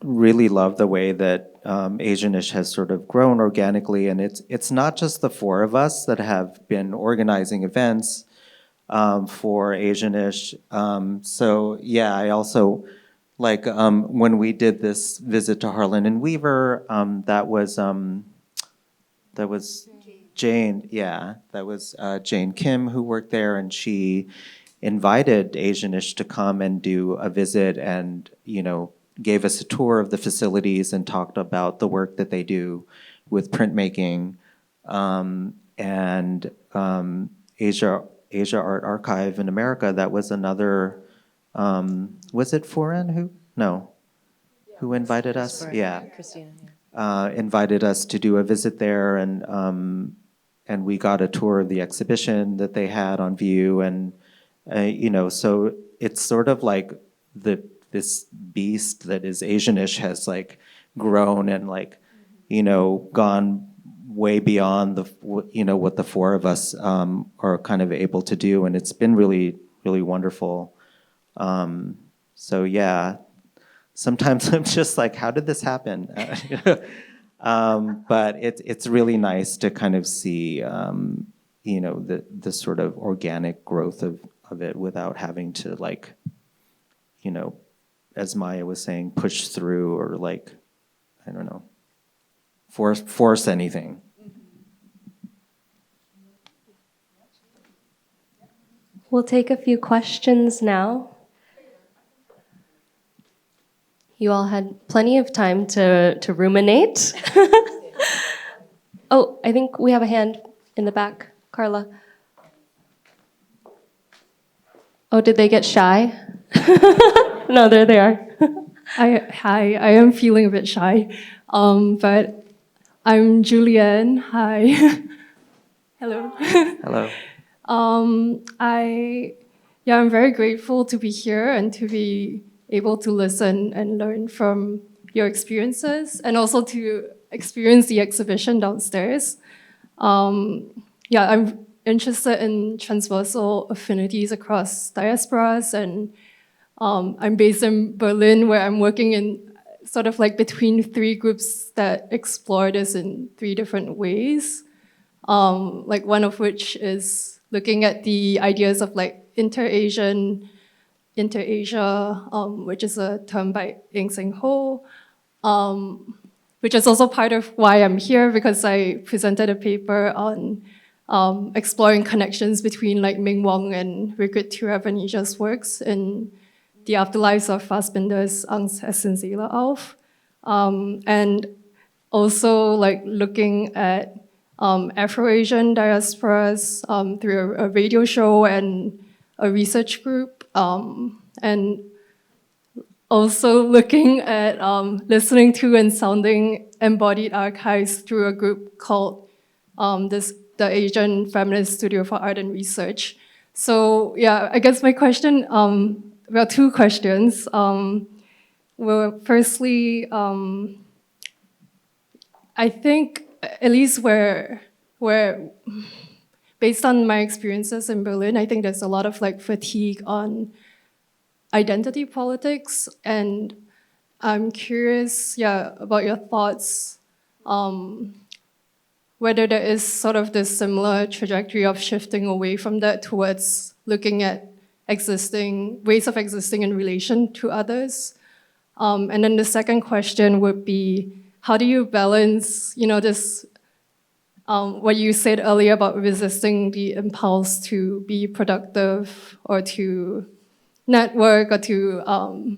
really love the way that Asianish has sort of grown organically, and it's not just the four of us that have been organizing events for Asianish. So yeah, I also like when we did this visit to Harlan and Weaver. That was Jane. Yeah, that was Jane Kim who worked there, and she invited Asianish to come and do a visit, and, you know, gave us a tour of the facilities and talked about the work that they do with printmaking. And Asia Art Archive in America, that was another, was it Foreign who? No. Who invited us? Yeah. Christina. Invited us to do a visit there, and we got a tour of the exhibition that they had on view, and you know, so it's sort of like this beast that is Asianish has like grown and like, you know, gone way beyond what the four of us are kind of able to do, and it's been really, really wonderful. So yeah, sometimes I'm just like, how did this happen? But it's really nice to kind of see, you know, the sort of organic growth of it without having to, like, you know, as Maia was saying, push through or, like, I don't know, force anything. We'll take a few questions now. You all had plenty of time to ruminate. Oh, I think we have a hand in the back. Carla. Oh, did they get shy? No, there they are. Hi, I am feeling a bit shy, but I'm Julianne. Hi. Hello. Hello. I'm very grateful to be here and to be able to listen and learn from your experiences, and also to experience the exhibition downstairs. I'm interested in transversal affinities across diasporas, and I'm based in Berlin, where I'm working in sort of like between three groups that explore this in three different ways. Like one of which is looking at the ideas of like inter-Asia, which is a term by Ying-Seng Ho, which is also part of why I'm here, because I presented a paper on exploring connections between like Ming Wong and Rigrid Tiravanijah's works in the afterlives of Fassbinder's Angst, Essen, Seele auf. And also like looking at Afro-Asian diasporas through a radio show and a research group, and also looking at listening to and sounding embodied archives through a group called the Asian Feminist Studio for Art and Research. So yeah, I guess my question, well, two questions. Well, firstly, I think at least where based on my experiences in Berlin, I think there's a lot of like fatigue on identity politics, and I'm curious, about your thoughts, whether there is sort of this similar trajectory of shifting away from that towards looking at ways of existing in relation to others. And then the second question would be, how do you balance, this, what you said earlier about resisting the impulse to be productive or to network or to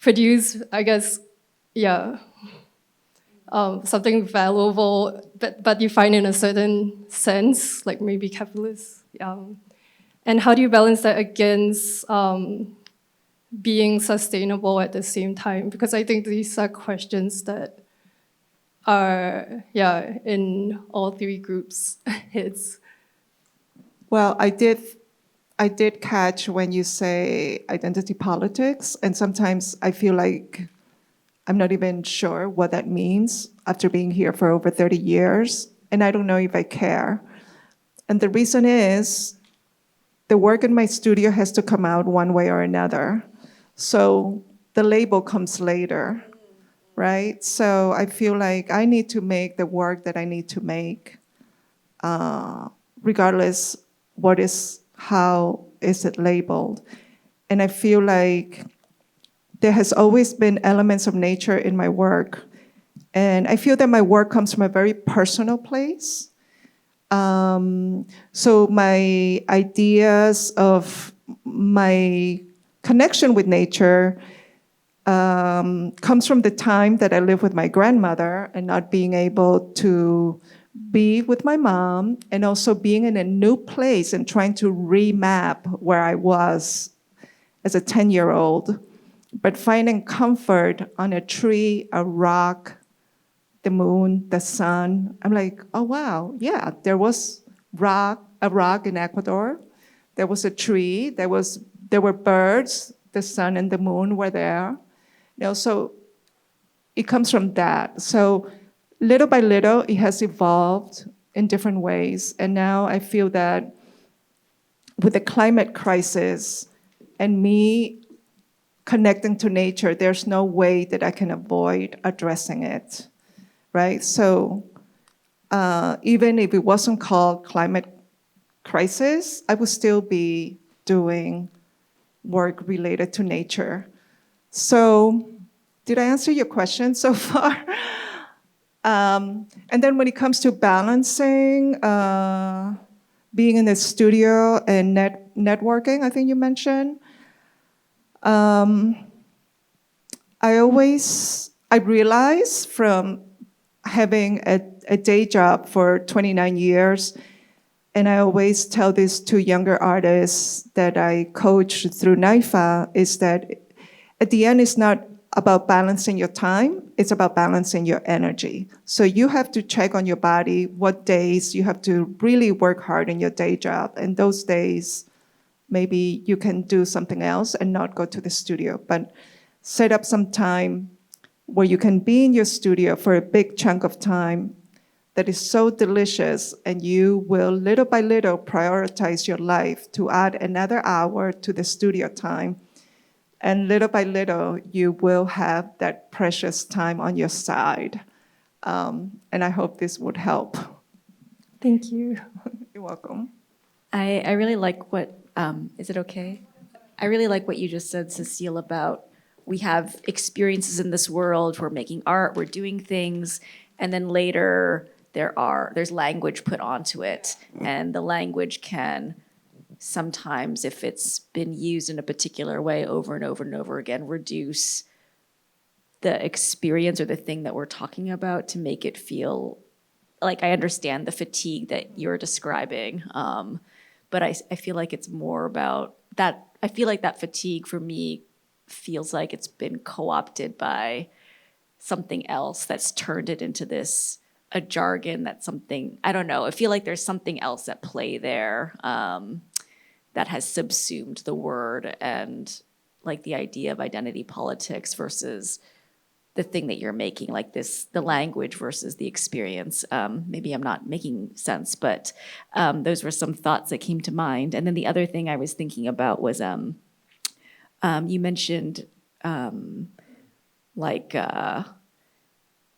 produce, I guess, something valuable, but defined in a certain sense, like maybe capitalist. And how do you balance that against being sustainable at the same time? Because I think these are questions that are, in all three groups' heads. Well, I did catch when you say identity politics, and sometimes I feel like I'm not even sure what that means after being here for over 30 years, and I don't know if I care. And the reason is, the work in my studio has to come out one way or another. So the label comes later, right? So I feel like I need to make the work that I need to make, regardless how is it labeled. And I feel like there has always been elements of nature in my work. And I feel that my work comes from a very personal place. So my ideas of my connection with nature comes from the time that I lived with my grandmother and not being able to be with my mom, and also being in a new place and trying to remap where I was as a 10-year-old, but finding comfort on a tree, a rock, the moon, the sun. I'm like, oh wow, yeah, there was a rock in Ecuador. There was a tree. There were birds. The sun and the moon were there. So it comes from that. So little by little, it has evolved in different ways. And now I feel that with the climate crisis and me connecting to nature, there's no way that I can avoid addressing it, right? So even if it wasn't called climate crisis, I would still be doing work related to nature. So did I answer your question so far? And then when it comes to balancing being in the studio and networking, I think you mentioned, I realized from having a day job for 29 years, and I always tell this to younger artists that I coach through NIFA, is that at the end, it's not about balancing your time, it's about balancing your energy. So you have to check on your body what days you have to really work hard in your day job, and those days, maybe you can do something else and not go to the studio, but set up some time where you can be in your studio for a big chunk of time that is so delicious, and you will little by little prioritize your life to add another hour to the studio time. And little by little, you will have that precious time on your side. And I hope this would help. Thank you. You're welcome. I really like what, is it okay? I really like what you just said, Cecile, about we have experiences in this world, we're making art, we're doing things, and then later there's language put onto it, and the language can sometimes, if it's been used in a particular way over and over and over again, reduce the experience or the thing that we're talking about to make it feel like I understand the fatigue that you're describing. But I feel like it's more about that. I feel like that fatigue for me feels like it's been co-opted by something else that's turned it into a jargon that's something, I don't know. I feel like there's something else at play there. That has subsumed the word and like the idea of identity politics versus the thing that you're making, like this, the language versus the experience. Maybe I'm not making sense, but those were some thoughts that came to mind. And then the other thing I was thinking about was you mentioned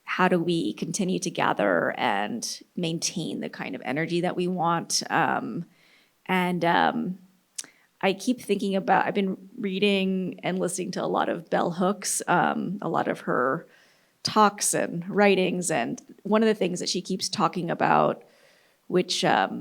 how do we continue to gather and maintain the kind of energy that we want? I keep thinking about, I've been reading and listening to a lot of Bell Hooks, a lot of her talks and writings, and one of the things that she keeps talking about, which I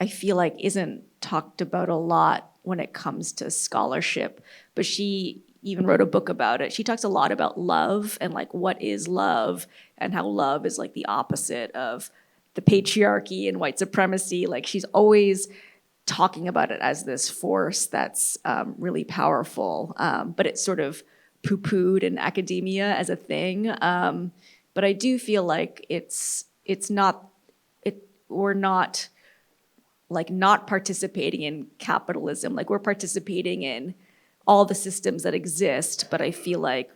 feel like isn't talked about a lot when it comes to scholarship, but she even wrote a book about it. She talks a lot about love and like what is love and how love is like the opposite of the patriarchy and white supremacy. Like she's always talking about it as this force that's really powerful, but it's sort of poo-pooed in academia as a thing. But I do feel like we're not participating in capitalism. Like we're participating in all the systems that exist, but I feel like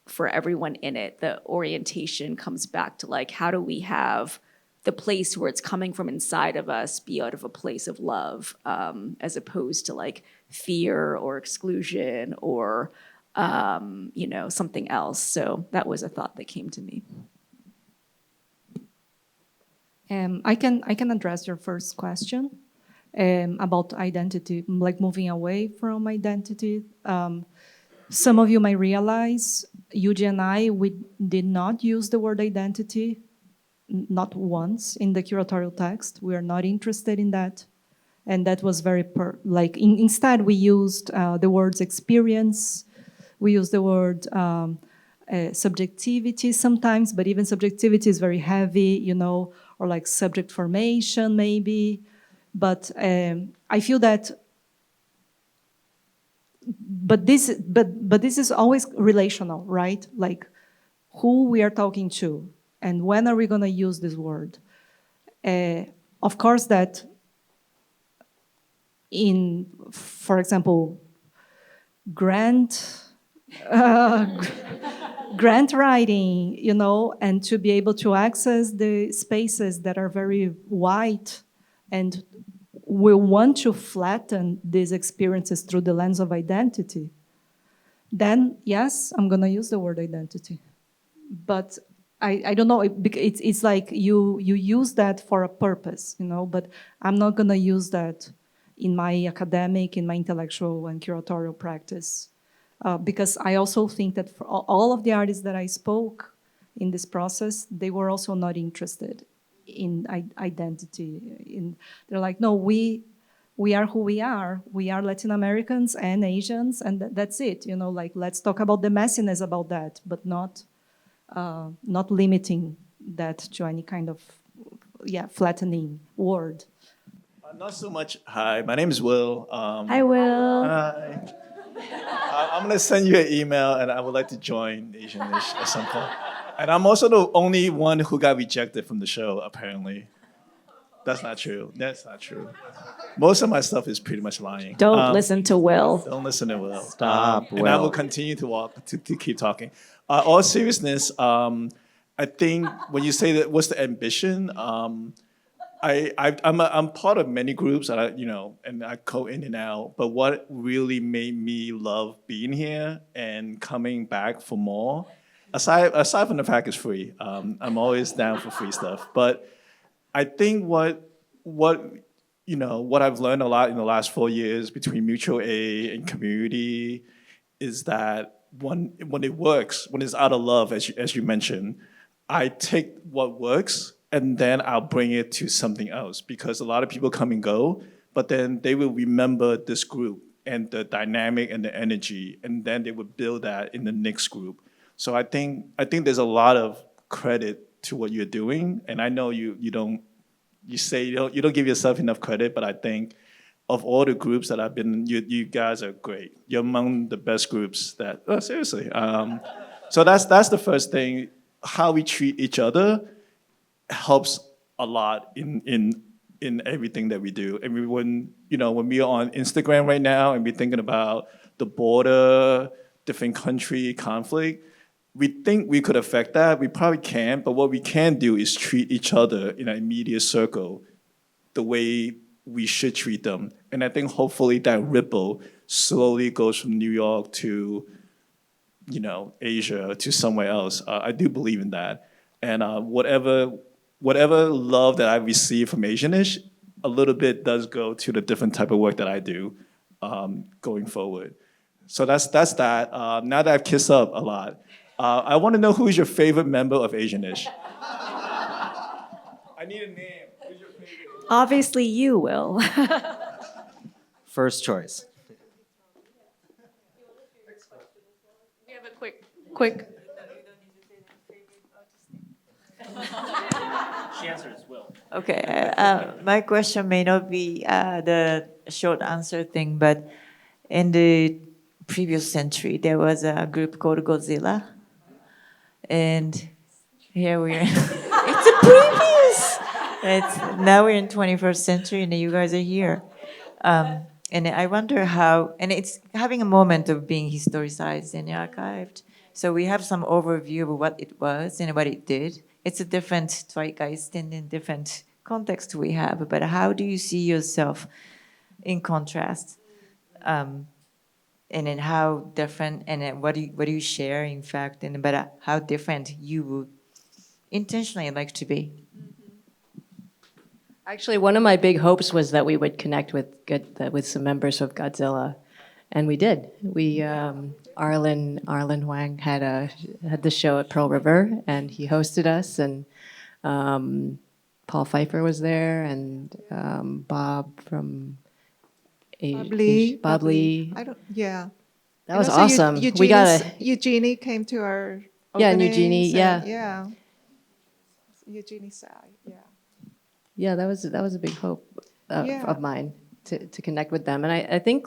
for everyone in it, the orientation comes back to like, how do we have the place where it's coming from inside of us be out of a place of love, as opposed to like fear or exclusion or something else. So that was a thought that came to me. I can address your first question about identity, like moving away from identity. Some of you might realize, Yuji and I, we did not use the word identity, not once in the curatorial text. We are not interested in that. And that was very, instead we used the words experience, we used the word subjectivity sometimes, but even subjectivity is very heavy, or like subject formation maybe. But I feel that, but this is always relational, right? Like who we are talking to, and when are we going to use this word? Of course, that in, for example, grant writing, and to be able to access the spaces that are very white and we want to flatten these experiences through the lens of identity, then yes, I'm going to use the word identity. But I don't know, it's like you use that for a purpose, but I'm not going to use that in my academic, in my intellectual and curatorial practice. Because I also think that for all of the artists that I spoke in this process, they were also not interested in identity. They're like, no, we are who we are. We are Latin Americans and Asians, and that's it. Like let's talk about the messiness about that, but not limiting that to any kind of flattening word. Not so much. Hi, my name is Will. Hi, Will. Hi. I'm gonna send you an email, and I would like to join Asianish at some point. And I'm also the only one who got rejected from the show, apparently. That's not true. That's not true. Most of my stuff is pretty much lying. Don't listen to Will. Don't listen to Will. Stop, And I Will. will continue to keep talking. All seriousness, I think when you say that, what's the ambition? I'm part of many groups, and I go in and out. But what really made me love being here and coming back for more, aside from the fact it's free, I'm always down for free stuff. But I think what I've learned a lot in the last 4 years between mutual aid and community is that when it works, when it's out of love, as you mentioned, I take what works and then I'll bring it to something else, because a lot of people come and go, but then they will remember this group and the dynamic and the energy, and then they would build that in the next group. So I think there's a lot of credit to what you're doing, and I know you don't give yourself enough credit, but I think of all the groups that I've been, you guys are great. You're among the best groups that, seriously. So that's the first thing. How we treat each other helps a lot in everything that we do. And when we are on Instagram right now and we're thinking about the border, different country conflict, we think we could affect that. We probably can't, but what we can do is treat each other in an immediate circle the way we should treat them. And I think hopefully that ripple slowly goes from New York to, Asia to somewhere else. I do believe in that. And whatever love that I receive from Asianish, a little bit does go to the different type of work that I do going forward. So that's that. Now that I've kissed up a lot, I want to know who is your favorite member of Asianish. I need a name. Who's your favorite? Obviously, you will. First choice. We have a quick. She answers Will. Okay, my question may not be the short answer thing, but in the previous century, there was a group called Godzilla. And here we are. It's a previous. Now we're in 21st century, and you guys are here. And I wonder how, and it's having a moment of being historicized and archived. So we have some overview of what it was and what it did. It's a different zeitgeist and in different context we have. But how do you see yourself in contrast? And then how different, and then what do you share, in fact, and but how different you would intentionally like to be? Actually, one of my big hopes was that we would connect with some members of Godzilla, and we did. We Arlen Huang had the show at Pearl River, and he hosted us, and Paul Pfeiffer was there, and Bob from Bob Lee. Yeah. That was awesome. We got Eugenie came to our Yeah, and openings Eugenie, yeah. Yeah. Eugenie Sai, yeah. Yeah, that was a big hope Yeah. of mine to connect with them. And I think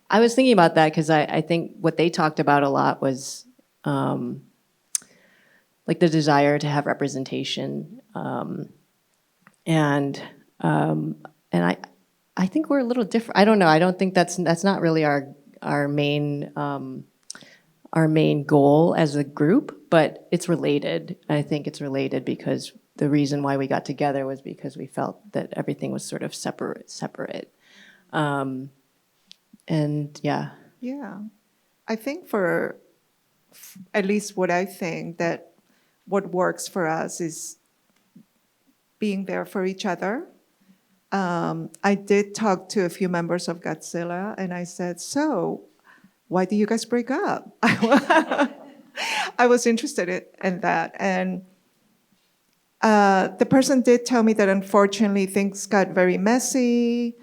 I was thinking about that because I think what they talked about a lot was the desire to have representation. And I think we're a little different. I don't know. I don't think that's not really our main goal as a group, but it's related. I think it's related because the reason why we got together was because we felt that everything was sort of separate. And yeah. Yeah. I think for at least what I think that what works for us is being there for each other. I did talk to a few members of Godzilla and I said, so why do you guys break up? I was interested in that. And the person did tell me that unfortunately things got very messy.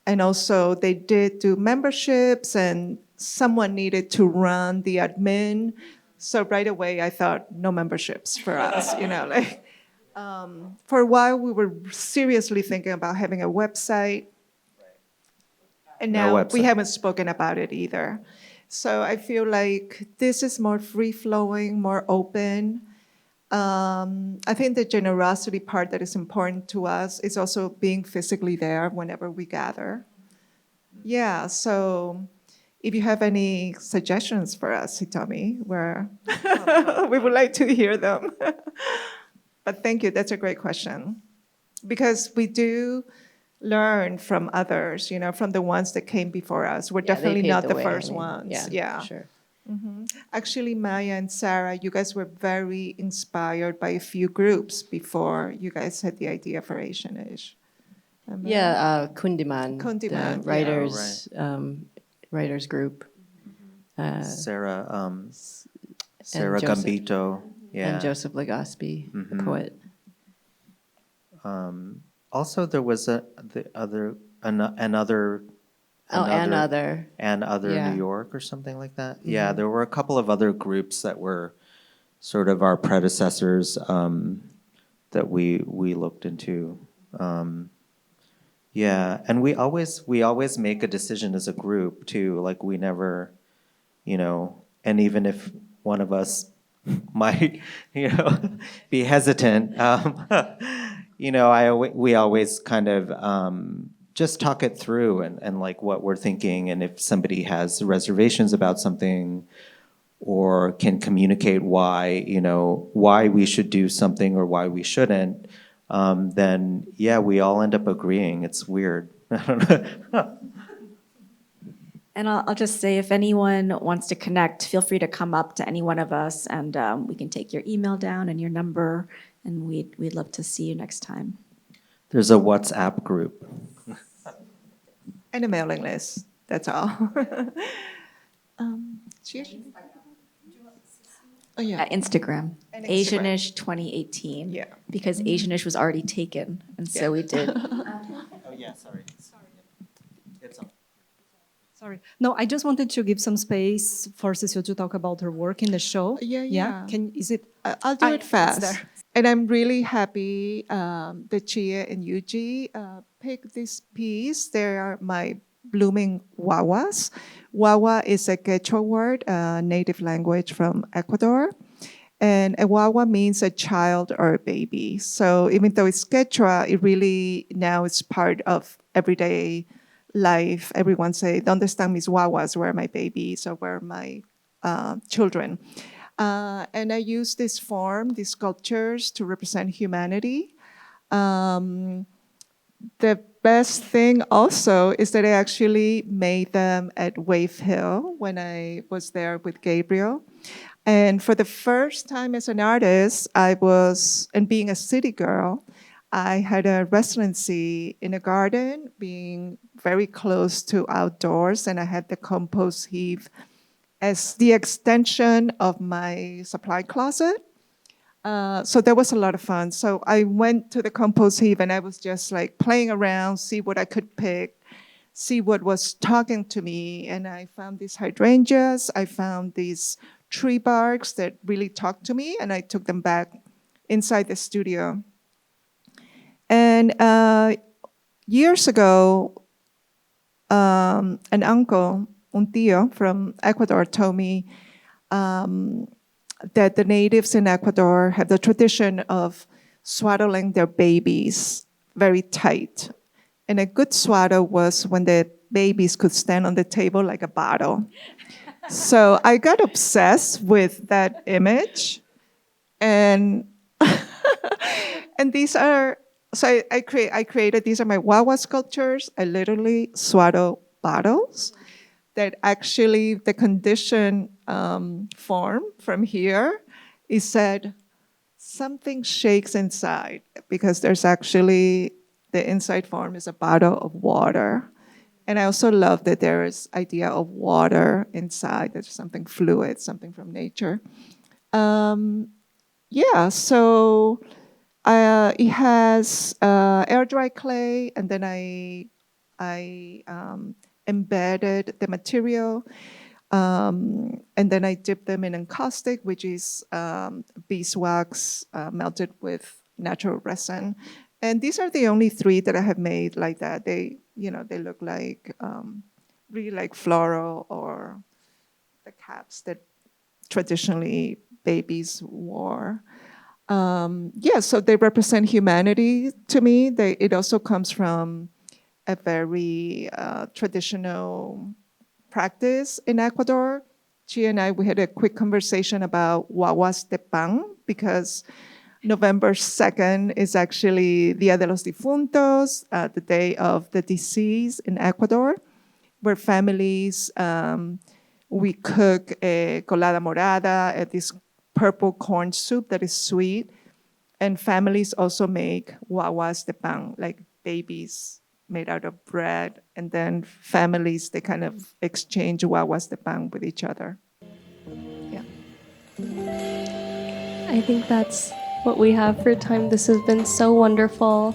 And also they did do memberships and someone needed to run the admin. So right away I thought no memberships for us, for a while we were seriously thinking about having a website. And now we haven't spoken about it either. So I feel like this is more free-flowing, more open. I think the generosity part that is important to us is also being physically there whenever we gather. Yeah, so if you have any suggestions for us, Hitomi, we would like to hear them. But thank you, that's a great question. Because we do learn from others, from the ones that came before us. We're definitely not the first ones. Yeah. Sure. Mm-hmm. Actually, Maia and Sara, you guys were very inspired by a few groups before you guys had the idea for Asianish. Yeah, Kundiman, Kundiman, the writers group. Sarah Joseph. Gambito. Yeah. And Joseph Legaspi, the poet. Also, there was another Yeah. New York or something like that. Mm-hmm. Yeah, there were a couple of other groups that were sort of our predecessors that we looked into. Yeah, and we always make a decision as a group too. Like we never, and even if one of us might, be hesitant, we always kind of just talk it through and like what we're thinking, and if somebody has reservations about something, or can communicate why, why we should do something or why we shouldn't, then yeah, we all end up agreeing. It's weird. I don't know. And I'll just say, if anyone wants to connect, feel free to come up to any one of us, and we can take your email down and your number, and we'd love to see you next time. There's a WhatsApp group. And a mailing list, that's all. Oh, yeah. Instagram, And Instagram. Asianish 2018. Yeah. Because Asianish was already taken, and so we did. Oh, yeah, sorry. It's on. Sorry. No, I just wanted to give some space for Cecile to talk about her work in the show. Yeah. Is it? I'll do it it's fast. there. And I'm really happy that Chia and Yuji picked this piece. They are my blooming wawas. Wawa is a Quechua word, native language from Ecuador. And a wawa means a child or a baby. So even though it's Quechua, it really now is part of everyday life. Everyone say, "Donde están mis wawas? Where are my babies? Or where are my children?" And I use this form, these sculptures, to represent humanity. The best thing also is that I actually made them at Wave Hill when I was there with Gabriel. And for the first time as an artist, and being a city girl, I had a residency in a garden, being very close to outdoors, and I had the compost heap as the extension of my supply closet. So that was a lot of fun. So I went to the compost heap and I was just like playing around, see what I could pick, see what was talking to me. And I found these hydrangeas, I found these tree barks that really talked to me, and I took them back inside the studio. And years ago, an uncle, un tío from Ecuador, told me that the natives in Ecuador have the tradition of swaddling their babies very tight. And a good swaddle was when the babies could stand on the table like a bottle. So I got obsessed with that image. And and these are, so I created, these are my wawa sculptures. I literally swaddle bottles that actually the condition form from here is said something shakes inside, because there's actually, the inside form is a bottle of water. And I also love that there is idea of water inside. There's something fluid, something from nature. So it has air dry clay, and then I embedded the material, and then I dipped them in encaustic, which is beeswax melted with natural resin. And these are the only three that I have made like that. They look like really like floral, or the caps that traditionally babies wore. So they represent humanity to me. It also comes from a very traditional practice in Ecuador. Chia and I, we had a quick conversation about wawas de pan, because November 2nd is actually Dia de los Difuntos, the day of the deceased in Ecuador, where families, we cook a colada morada, this purple corn soup that is sweet, and families also make wawas de pan, like babies made out of bread, and then families, they kind of exchange wawas de pan with each other. Yeah. I think that's what we have for time. This has been so wonderful.